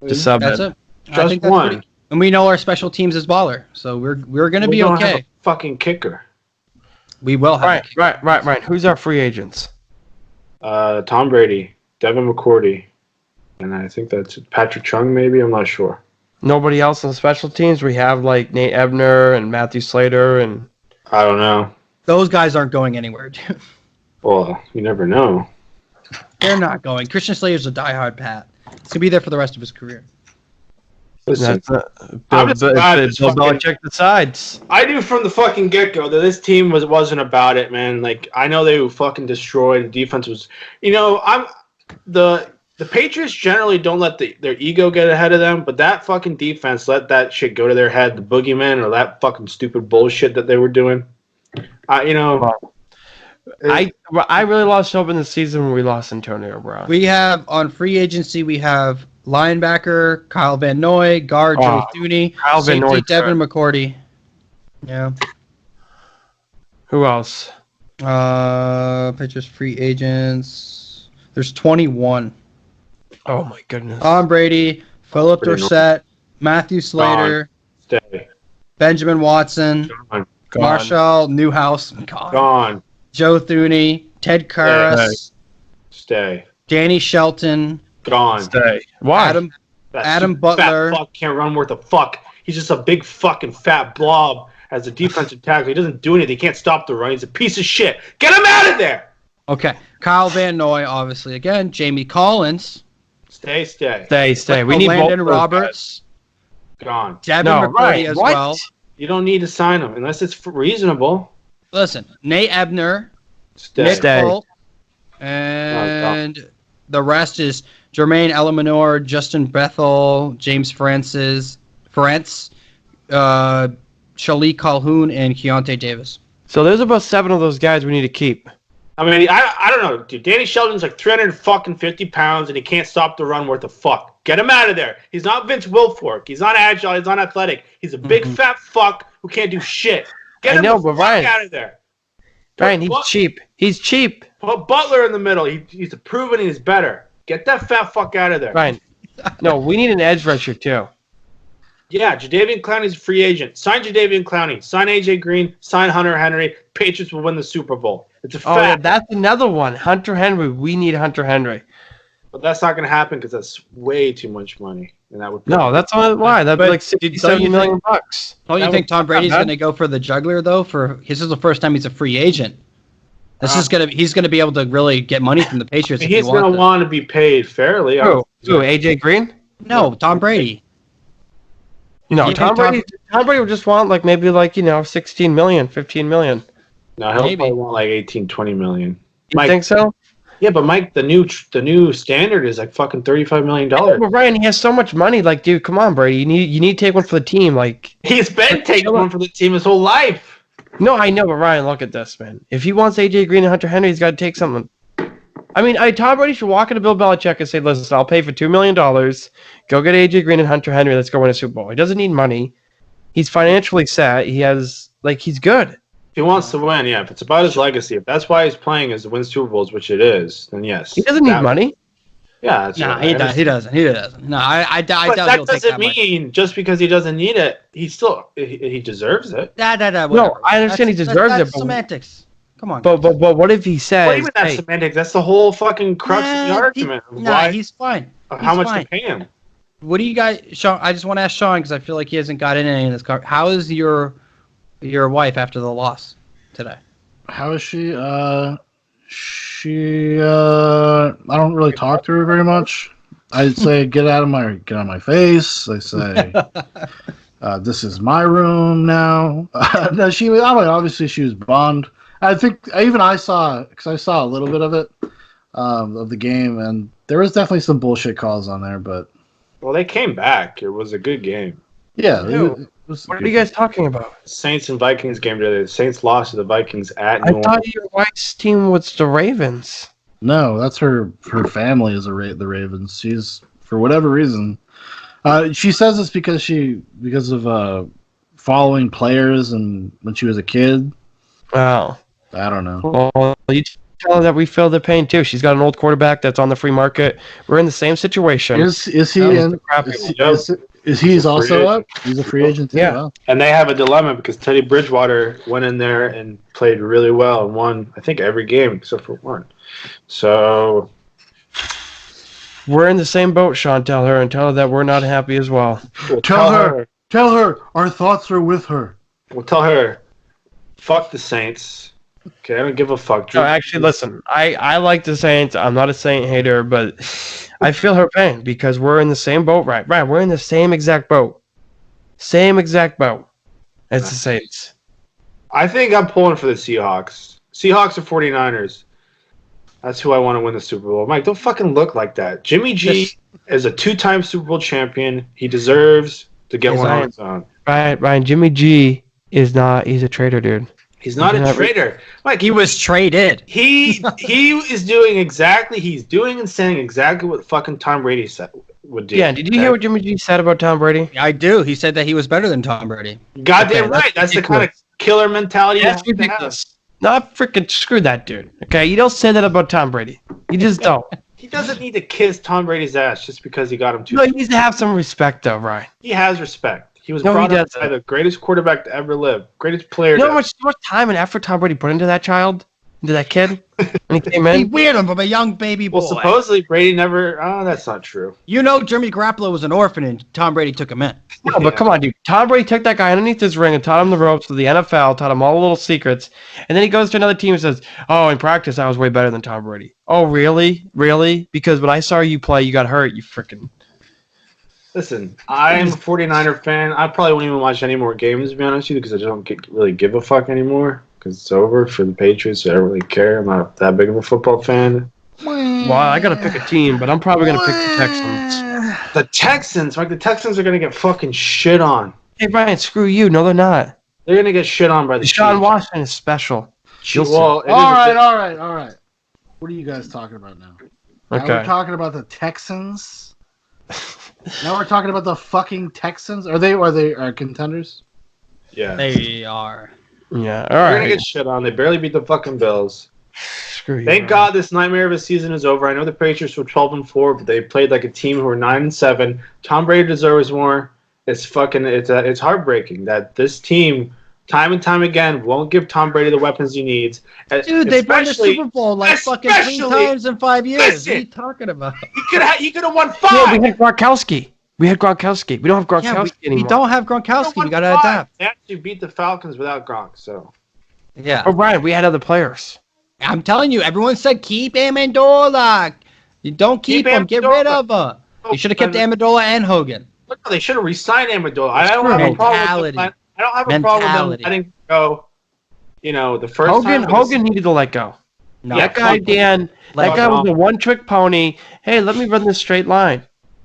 to sub That's in. it. I think that's one. And we know our special teams is baller, so we're going to be don't okay. have a fucking kicker. We will have. Right. Who's our free agents? Tom Brady, Devin McCourty, and I think that's Patrick Chung. Maybe I'm not sure. Nobody else on special teams. We have Nate Ebner and Matthew Slater and. I don't know. Those guys aren't going anywhere, dude. Well, you never know. They're not going. Christian Slater's a diehard Pat. He's going to be there for the rest of his career. Listen, Bill Belichick decides. I knew from the fucking get-go that this team wasn't about it, man. I know they were fucking destroyed. The defense was, the Patriots generally don't let their ego get ahead of them, but that fucking defense let that shit go to their head. The boogeyman or that fucking stupid bullshit that they were doing. I really lost hope in the season when we lost Antonio Brown. We have on free agency. We have linebacker Kyle Van Noy, guard Joe Thuney, safety Devin McCourty. Yeah. Who else? Patriots free agents. There's 21. Oh my goodness. Tom Brady, Philip Dorsett, Matthew Slater, Stay. Benjamin Watson, Gone. Marshall Newhouse, Gone. Joe Thuney, Ted Karras, Stay. Danny Shelton, Gone. Stay. Why? That Adam super Butler. fat fuck can't run worth a fuck. He's just a big fucking fat blob as a defensive tackle. He doesn't do anything. He can't stop the run. He's a piece of shit. Get him out of there. Okay. Kyle Van Noy, obviously. Again, Jamie Collins. Stay. Stay. We need Landon both Roberts. Gone. Devin McCourty as what? well. You don't need to sign him unless it's reasonable. Listen, Nate Ebner, Stay. Nick Stay. Folk, and the rest is Jermaine Eleanor, Justin Bethel, James Francis, Shalik Calhoun, and Keontae Davis. So there's about 7 of those guys we need to keep. I mean, I don't know, dude. Danny Shelton's like 350 pounds, and he can't stop the run worth a fuck. Get him out of there. He's not Vince Wilfork. He's not agile. He's not athletic. He's a big fat fuck who can't do shit. Get him the fuck out of there. Ryan, he's cheap. He's cheap. Put Butler in the middle. He's proven he's better. Get that fat fuck out of there. Ryan, no, we need an edge rusher too. Yeah, Jadeveon Clowney's a free agent. Sign Jadeveon Clowney. Sign AJ Green. Sign Hunter Henry. Patriots will win the Super Bowl. It's a fact. Oh, yeah, that's another one. Hunter Henry. We need Hunter Henry. But that's not going to happen because that's way too much money. And that would No, that's not why. That'd be like $60-70 million bucks. Oh, you think Tom Brady's going to go for the juggler though? This is the first time he's a free agent. He's going to be able to really get money from the Patriots. He's going to want to be paid fairly. Who? AJ Green? No, Tom Brady. No, Tom Brady would just want maybe 16 million, 15 million. No, he'll probably want like 18, 20 million. You think so? Yeah, but Mike, the new standard is like fucking $35 million. Yeah, but Ryan, he has so much money. Dude, come on, Brady. You need to take one for the team. He's been taking one for the team his whole life. No, I know, but Ryan, look at this, man. If he wants AJ Green and Hunter Henry, he's got to take something. I mean, Tom Brady should walk into Bill Belichick and say, "Listen, I'll pay for $2 million. Go get AJ Green and Hunter Henry. Let's go win a Super Bowl." He doesn't need money. He's financially set. He has he's good. If he wants to win, yeah. If it's about his legacy, if that's why he's playing is to win Super Bowls, which it is, then yes. He doesn't need money. Yeah, that's No, right. he doesn't. No, I doubt But that he'll take doesn't that mean just because he doesn't need it, he deserves it. No, I understand he deserves it, but semantics. Come on. But what if he says? What even that's semantics? That's the whole fucking crux of the argument. He's fine. How much to pay him? What do you guys, Sean? I just want to ask Sean because I feel like he hasn't got in any of this car. How is your wife after the loss today? How is she? I don't really talk to her very much. I'd say get out of my face. I say this is my room now. No, obviously she was bummed. I think I saw a little bit of it of the game, and there was definitely some bullshit calls on there. But they came back. It was a good game. Yeah. What are you guys talking about? Saints and Vikings game today. The Saints lost to the Vikings at New Orleans. I thought your wife's team was the Ravens. No, that's her family is the Ravens. She's, for whatever reason, she says it's because of following players and when she was a kid. Wow. I don't know. Well, you tell her that we feel the pain too. She's got an old quarterback that's on the free market. We're in the same situation. Is he in? He's also up? He's a free agent too. Yeah. Wow. And they have a dilemma because Teddy Bridgewater went in there and played really well and won, I think, every game except for one. So we're in the same boat, Sean. Tell her that we're not happy as well. Tell her our thoughts are with her. We'll tell her, fuck the Saints. Okay, I don't give a fuck. No, actually, listen. I like the Saints. I'm not a Saint hater, but I feel her pain because we're in the same boat, right? Right, we're in the same exact boat. Same exact boat as the Saints. I think I'm pulling for the Seahawks. Seahawks or 49ers. That's who I want to win the Super Bowl. Mike, don't fucking look like that. Jimmy G is a 2-time Super Bowl champion. He deserves to get one on his own. Ryan, Jimmy G is not. He's a traitor, dude. He's not a traitor. Mike, he was traded. He is doing exactly. He's doing and saying exactly what fucking Tom Brady would do. Yeah, did you hear what Jimmy G said about Tom Brady? I do. He said that he was better than Tom Brady. Goddamn right. That's the kind of killer mentality. That's ridiculous. Not freaking screw that dude. Okay, you don't say that about Tom Brady. You just don't. He doesn't need to kiss Tom Brady's ass just because he got him too. No, he needs to have some respect, though, Ryan. He has respect. He was brought up by the greatest quarterback to ever live, greatest player. You know how much time and effort Tom Brady put into that child? into that kid when he came He in? weird him from a young baby boy. Well, supposedly Brady never. Oh, that's not true. You know, Jimmy Garoppolo was an orphan, and Tom Brady took him in. No, but come on, dude. Tom Brady took that guy underneath his ring and taught him the ropes of the NFL, taught him all the little secrets, and then he goes to another team and says, "Oh, in practice, I was way better than Tom Brady." Oh, really? Really? Because when I saw you play, you got hurt. You freaking. Listen, I'm a 49er fan. I probably won't even watch any more games, to be honest with you, because I don't really give a fuck anymore. Because it's over for the Patriots, so I don't really care. I'm not that big of a football fan. Well, I gotta pick a team, but I'm probably gonna pick the Texans. The Texans, like the Texans are gonna get fucking shit on. Hey, Brian, screw you. No, they're not. They're gonna get shit on by the Deshaun Chiefs. Washington is special. Well, All right. What are you guys talking about now? Now Okay. we're talking about the Texans. Now we're talking about the fucking Texans. Are they contenders? Yeah. They are. Yeah. All They're gonna right. get shit on. They barely beat the fucking Bills. Screw you. Thank Brian. God this nightmare of a season is over. I know the Patriots were 12-4, but they played like a team who were 9-7. Tom Brady deserves more. It's heartbreaking that this team, time and time again, won't give Tom Brady the weapons he needs. Dude, they won the Especially- Super Bowl like fucking 3 especially- times in 5 years. listen. What are you talking about? He could have won Yeah, 5. we had Gronkowski. We don't have Gronkowski Yeah, we anymore. don't have Gronkowski. We got to adapt. They actually beat the Falcons without Gronk, so. Yeah. Oh, Brian, we had other players. I'm telling you, everyone said keep Amendola. You don't keep him. Get rid of him. You should have kept Amendola and Hogan. Look, they should have re-signed Amendola. I don't true. have a problem Mentality. with I don't have a problem with them letting go. You know, the first time. Hogan needed to let go. No, That guy, fuck. Dan, Let that guy go. was a one-trick pony. Hey, let me run this straight line.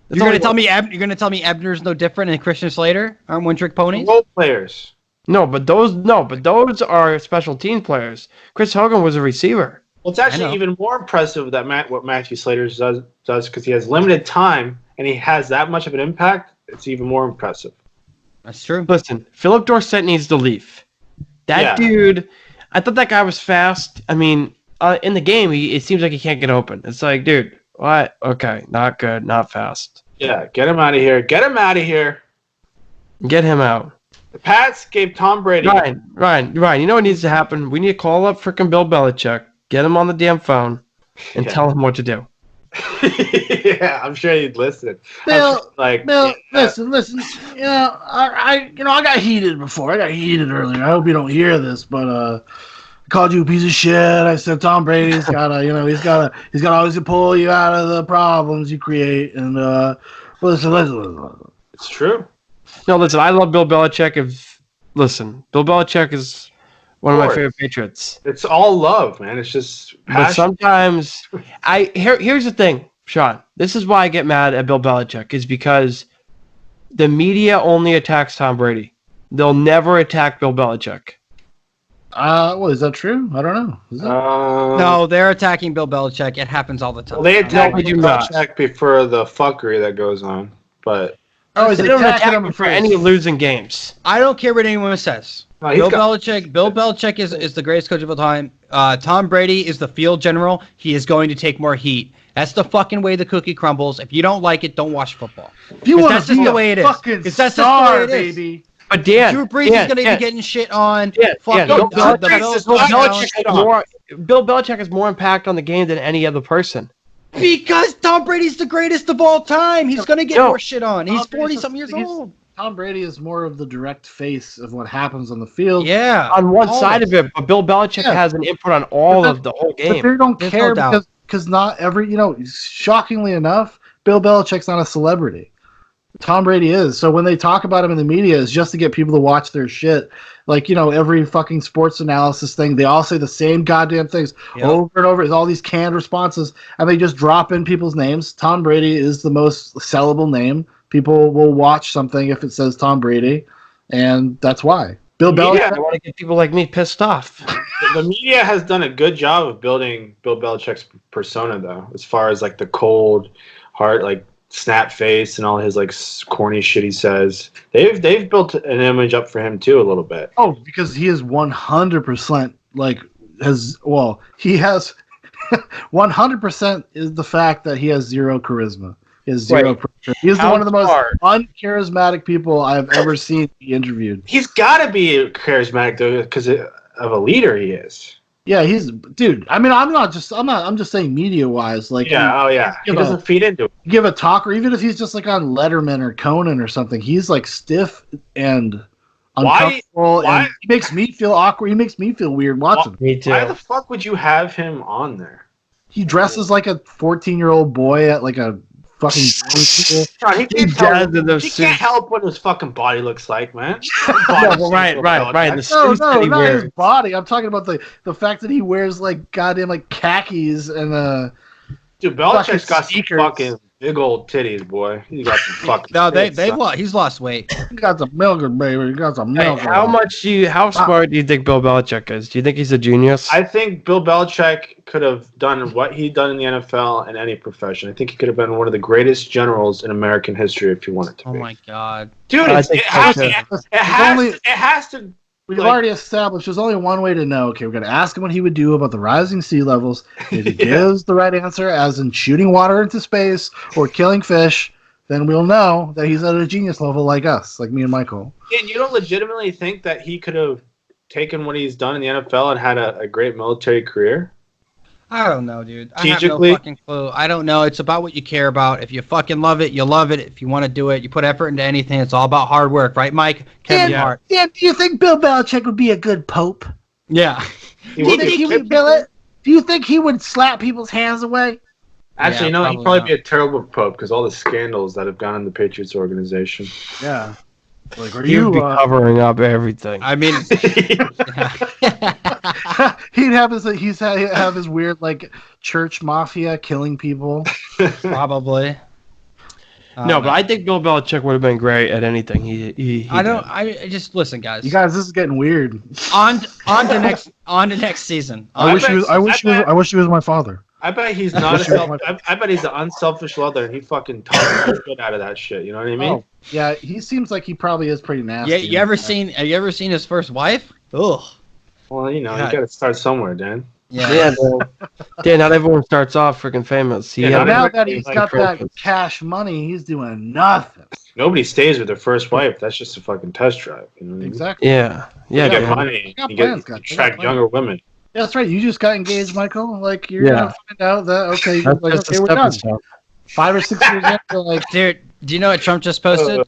That's You're all gonna he tell was. me you're gonna tell me Ebner's no different and Christian Slater aren't one-trick ponies? Role players. No, but those are special team players. Chris Hogan was a receiver. Well, it's know. actually even more impressive that what Matthew Slater does because he has limited time and he has that much of an impact. It's even more impressive. That's true. Listen, Philip Dorsett needs to leave. That Yeah. dude, I thought that guy was fast. I mean, in the game, it seems like he can't get open. It's like, dude, what? Okay, not good, not fast. Yeah, get him out of here. Get him out of here. Get him out. The Pats gave Tom Brady. Ryan, you know what needs to happen? We need to call up freaking Bill Belichick, get him on the damn phone, and Yeah. tell him what to do. Yeah, I'm sure he'd listen. Bill, Yeah. listen. I got heated before. I got heated earlier. I hope you don't hear this, but I called you a piece of shit. I said Tom Brady's gotta, he's gotta always pull you out of the problems you create. And listen. It's true. No, listen, I love Bill Belichick. Bill Belichick is one of my course. favorite Patriots. It's all love, man. It's just But passion. sometimes, here's the thing, Sean. This is why I get mad at Bill Belichick, is because the media only attacks Tom Brady. They'll never attack Bill Belichick. Well, is that true? I don't know. Is it? No, they're attacking Bill Belichick. It happens all the time. Well, they attack No, we do Bill not. Belichick for the fuckery that goes on, but He's They don't attacking attack him him for any losing games. I don't care what anyone says. No, he's Bill got- Belichick is the greatest coach of all time. Tom Brady is the field general. He is going to take more heat. That's the fucking way the cookie crumbles. If you don't like it, don't watch football. If you want that's to just be the a way it is. fucking 'Cause that's just the star, way it is. baby. But Dan, Drew Brees is going to be getting shit on. Fucking Bill the Belichick Bills is Bill not down. Belichick has more. Bill Belichick has more impact on the game than any other person. Because Tom Brady's the greatest of all time. He's going to get No. more shit on. He's Tom Brady's 40-something years he's- old. Tom Brady is more of the direct face of what happens on the field. Yeah. On one always. side of it, but Bill Belichick Yeah. has an input on all of the whole But game. they don't There's care no doubt. because not every, shockingly enough, Bill Belichick's not a celebrity. Tom Brady is. So when they talk about him in the media, it's just to get people to watch their shit. Like, every fucking sports analysis thing, they all say the same goddamn things Yep. over and over. It's all these canned responses, and they just drop in people's names. Tom Brady is the most sellable name. People will watch something if it says Tom Brady, and that's why. Bill Belichick. I want to get people like me pissed off. the media has done a good job of building Bill Belichick's persona, though, as far as like the cold heart, like snap face and all his like corny shit he says. They've built an image up for him too a little bit. Oh, because he is 100% he has 100% is the fact that he has zero charisma. He has zero Right. pressure. He is How one of the most hard? uncharismatic people I've ever seen be interviewed. He's got to be charismatic though, because of a leader he is. Yeah, he's dude. I mean, I'm just saying media wise. Like, he doesn't feed into it. give a talk, or even if he's just like on Letterman or Conan or something, he's like stiff and uncomfortable, and he makes me feel awkward. He makes me feel weird watching. Me too. Why the fuck would you have him on there? He dresses like a 14-year-old boy at like a fucking God, he can't help what his fucking body looks like, man. Right. The suits that he not wears. his body. I'm talking about the fact that he wears like goddamn like khakis and Dude, Belichick's got some sneakers. fucking big old titties, boy. He's got some fucking. No, titties, he's lost weight. he got some milker, baby. He got some Hey, milk. how smart do you think Bill Belichick is? Do you think he's a genius? I think Bill Belichick could have done what he done in the NFL in any profession. I think he could have been one of the greatest generals in American history if he wanted to. Oh be. my god, Dude, I it think has to. We've already established there's only one way to know. Okay, we're going to ask him what he would do about the rising sea levels. If he gives the right answer, as in shooting water into space or killing fish, then we'll know that he's at a genius level like us, like me and Michael. And you don't legitimately think that he could have taken what he's done in the NFL and had a great military career? I don't know, dude. I have no Strategically? fucking clue. I don't know. It's about what you care about. If you fucking love it, you love it. If you want to do it, you put effort into anything. It's all about hard work, right, Mike? Kevin Hart. Dan, do you think Bill Belichick would be a good pope? Yeah. He Do you would think be. he would bill it? Do you think he would slap people's hands away? Actually, Yeah, no, he'd probably probably not. be a terrible pope because all the scandals that have gone in the Patriots organization. Yeah. Like, are He would you? be covering up everything. I mean, He'd have his weird like church mafia killing people. probably. No, but I think Bill Belichick would have been great at anything. He I don't. did. I just listen, guys. You guys, this is getting weird. on to next season. I wish he was my father. I bet he's not. I bet he's an unselfish lover, and he fucking talks the shit out of that shit. You know what I mean? Oh, yeah, he seems like he probably is pretty nasty. Yeah, have you ever seen his first wife? Ugh. Well, you know, God. you got to start somewhere, Dan. Yeah, Dan, not everyone starts off freaking famous. Yeah, Now Everybody that he's got that trophies. cash money, he's doing nothing. Nobody stays with their first wife. That's just a fucking test drive. You know what I mean? Exactly. Yeah, You yeah. get Dan. money. got You plans, get guys. They got attract plans. younger women. Yeah, that's right. You just got engaged, Michael. Like you're Yeah. gonna find out that okay, That's like, just okay, a we're done. stepping stone. 5 or 6 years in, they're like Dude, do you know what Trump just posted?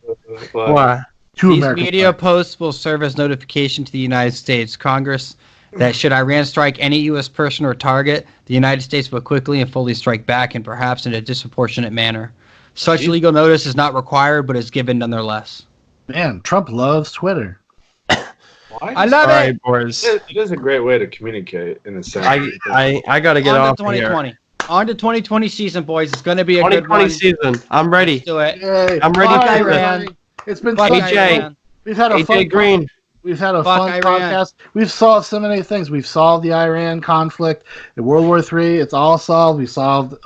Why? two These American. media posts will serve as notification to the United States Congress that should Iran strike any U.S. person or target, the United States will quickly and fully strike back, and perhaps in a disproportionate manner. Such legal notice is not required, but is given nonetheless. Man, Trump loves Twitter. Why? I love All it. right, boys. It is a great way to communicate in a sense. I got to get On off to here. 2020. On to 2020 season, boys. It's going to be a good 2020 one. season. I'm ready. Let's do it. Yay. I'm ready Bye, for it. Iran. It's been Fuck fun. AJ. Iran. We've had a AJ fun Green. We've had a Fuck fun Iran. podcast. We've solved so many things. We've solved the Iran conflict, the World War III. It's all solved. We solved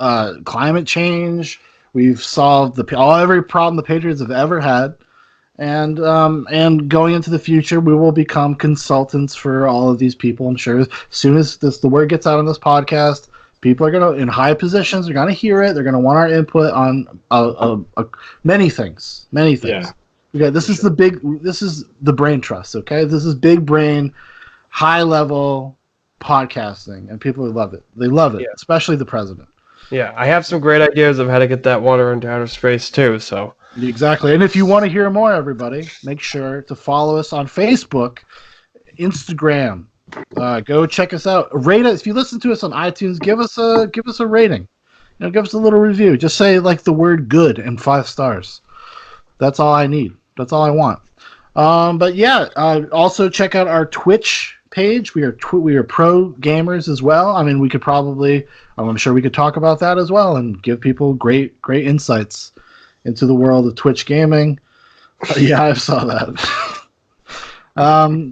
climate change. We've solved every problem the Patriots have ever had, and going into the future, we will become consultants for all of these people. I'm sure as soon as the word gets out on this podcast, people are gonna in high positions. They're gonna hear it. They're gonna want our input on many things. Many things. Yeah. Okay, this is the brain trust, okay? This is big brain, high level podcasting, and people love it. They love it, Yeah. especially the president. Yeah, I have some great ideas of how to get that water into outer space too. So Exactly. And if you want to hear more, everybody, make sure to follow us on Facebook, Instagram. Go check us out. Rate us. If you listen to us on iTunes, give us a rating. Give us a little review. Just say like the word good and 5 stars. That's all I need. That's all I want. But yeah, also check out our Twitch page. We are pro gamers as well. I mean, we could probably, I'm sure we could talk about that as well and give people great insights into the world of Twitch gaming. Yeah, I saw that.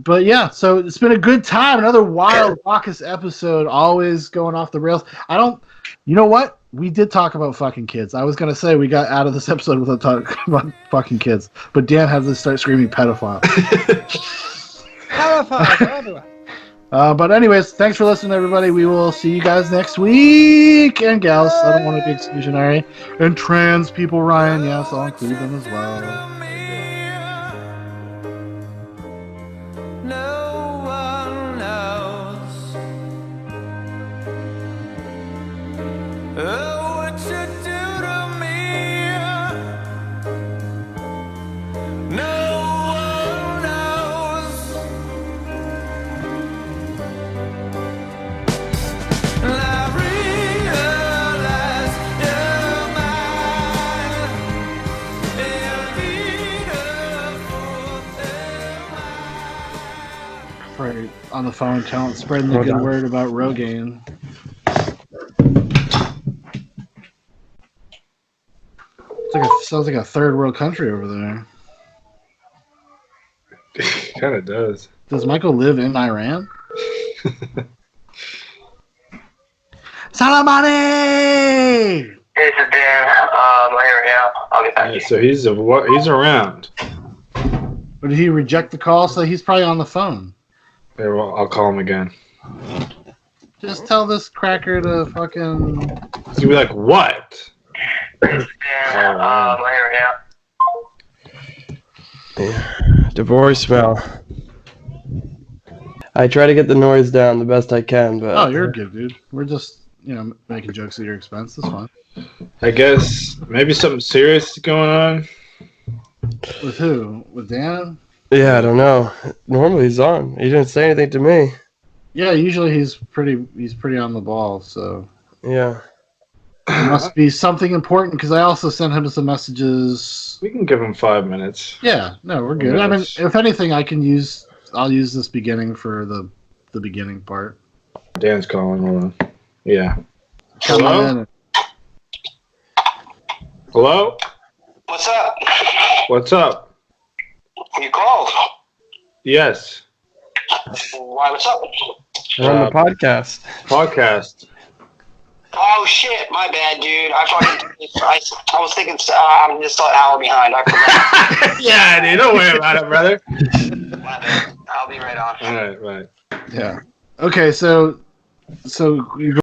But yeah, so it's been a good time. Another wild, raucous episode. Always going off the rails. You know what? We did talk about fucking kids. I was going to say we got out of this episode without talking about fucking kids. But Dan had to start screaming pedophile. But anyways, thanks for listening, everybody. We will see you guys next week. And gals, I don't want to be exclusionary. And trans people, Ryan. Yes, I'll include them as well. No one knows. Oh, what you do to me. No one knows. And I realize you're mine. And beautiful. Right on the phone, spreading the Hold good on. word about Rogaine. Sounds like a third world country over there. Kind of does. Does Michael live in Iran? Salamani! This is Dan. Here, yeah. I'll get back to Yeah, you. so he's around. Or did he reject the call? So he's probably on the phone. There, well, I'll call him again. Just tell this cracker to fucking. He's gonna be like, what? This is Dan. Here, yeah. The voicemail. I try to get the noise down the best I can, but Oh, you're good, dude. We're just, making jokes at your expense. That's fine. I guess maybe something serious is going on. With who? With Dan? yeah, I don't know. Normally he's on. He didn't say anything to me. Yeah, usually he's pretty on the ball. So Yeah. it must be something important because I also sent him some messages. We can give him 5 minutes. Yeah, no, we're good. I mean, if anything, I'll use this beginning for the beginning part. Dan's calling. Hold on. Yeah. Come Hello? in. Hello? What's up? What's up? You called. Yes. Why, what's up? We're on the podcast. Podcast. Oh, shit. My bad, dude. I was thinking I'm just an hour behind. I forgot. Yeah, dude. Don't worry about it, brother. My bad. I'll be right on. All right, right. Yeah. Okay, so you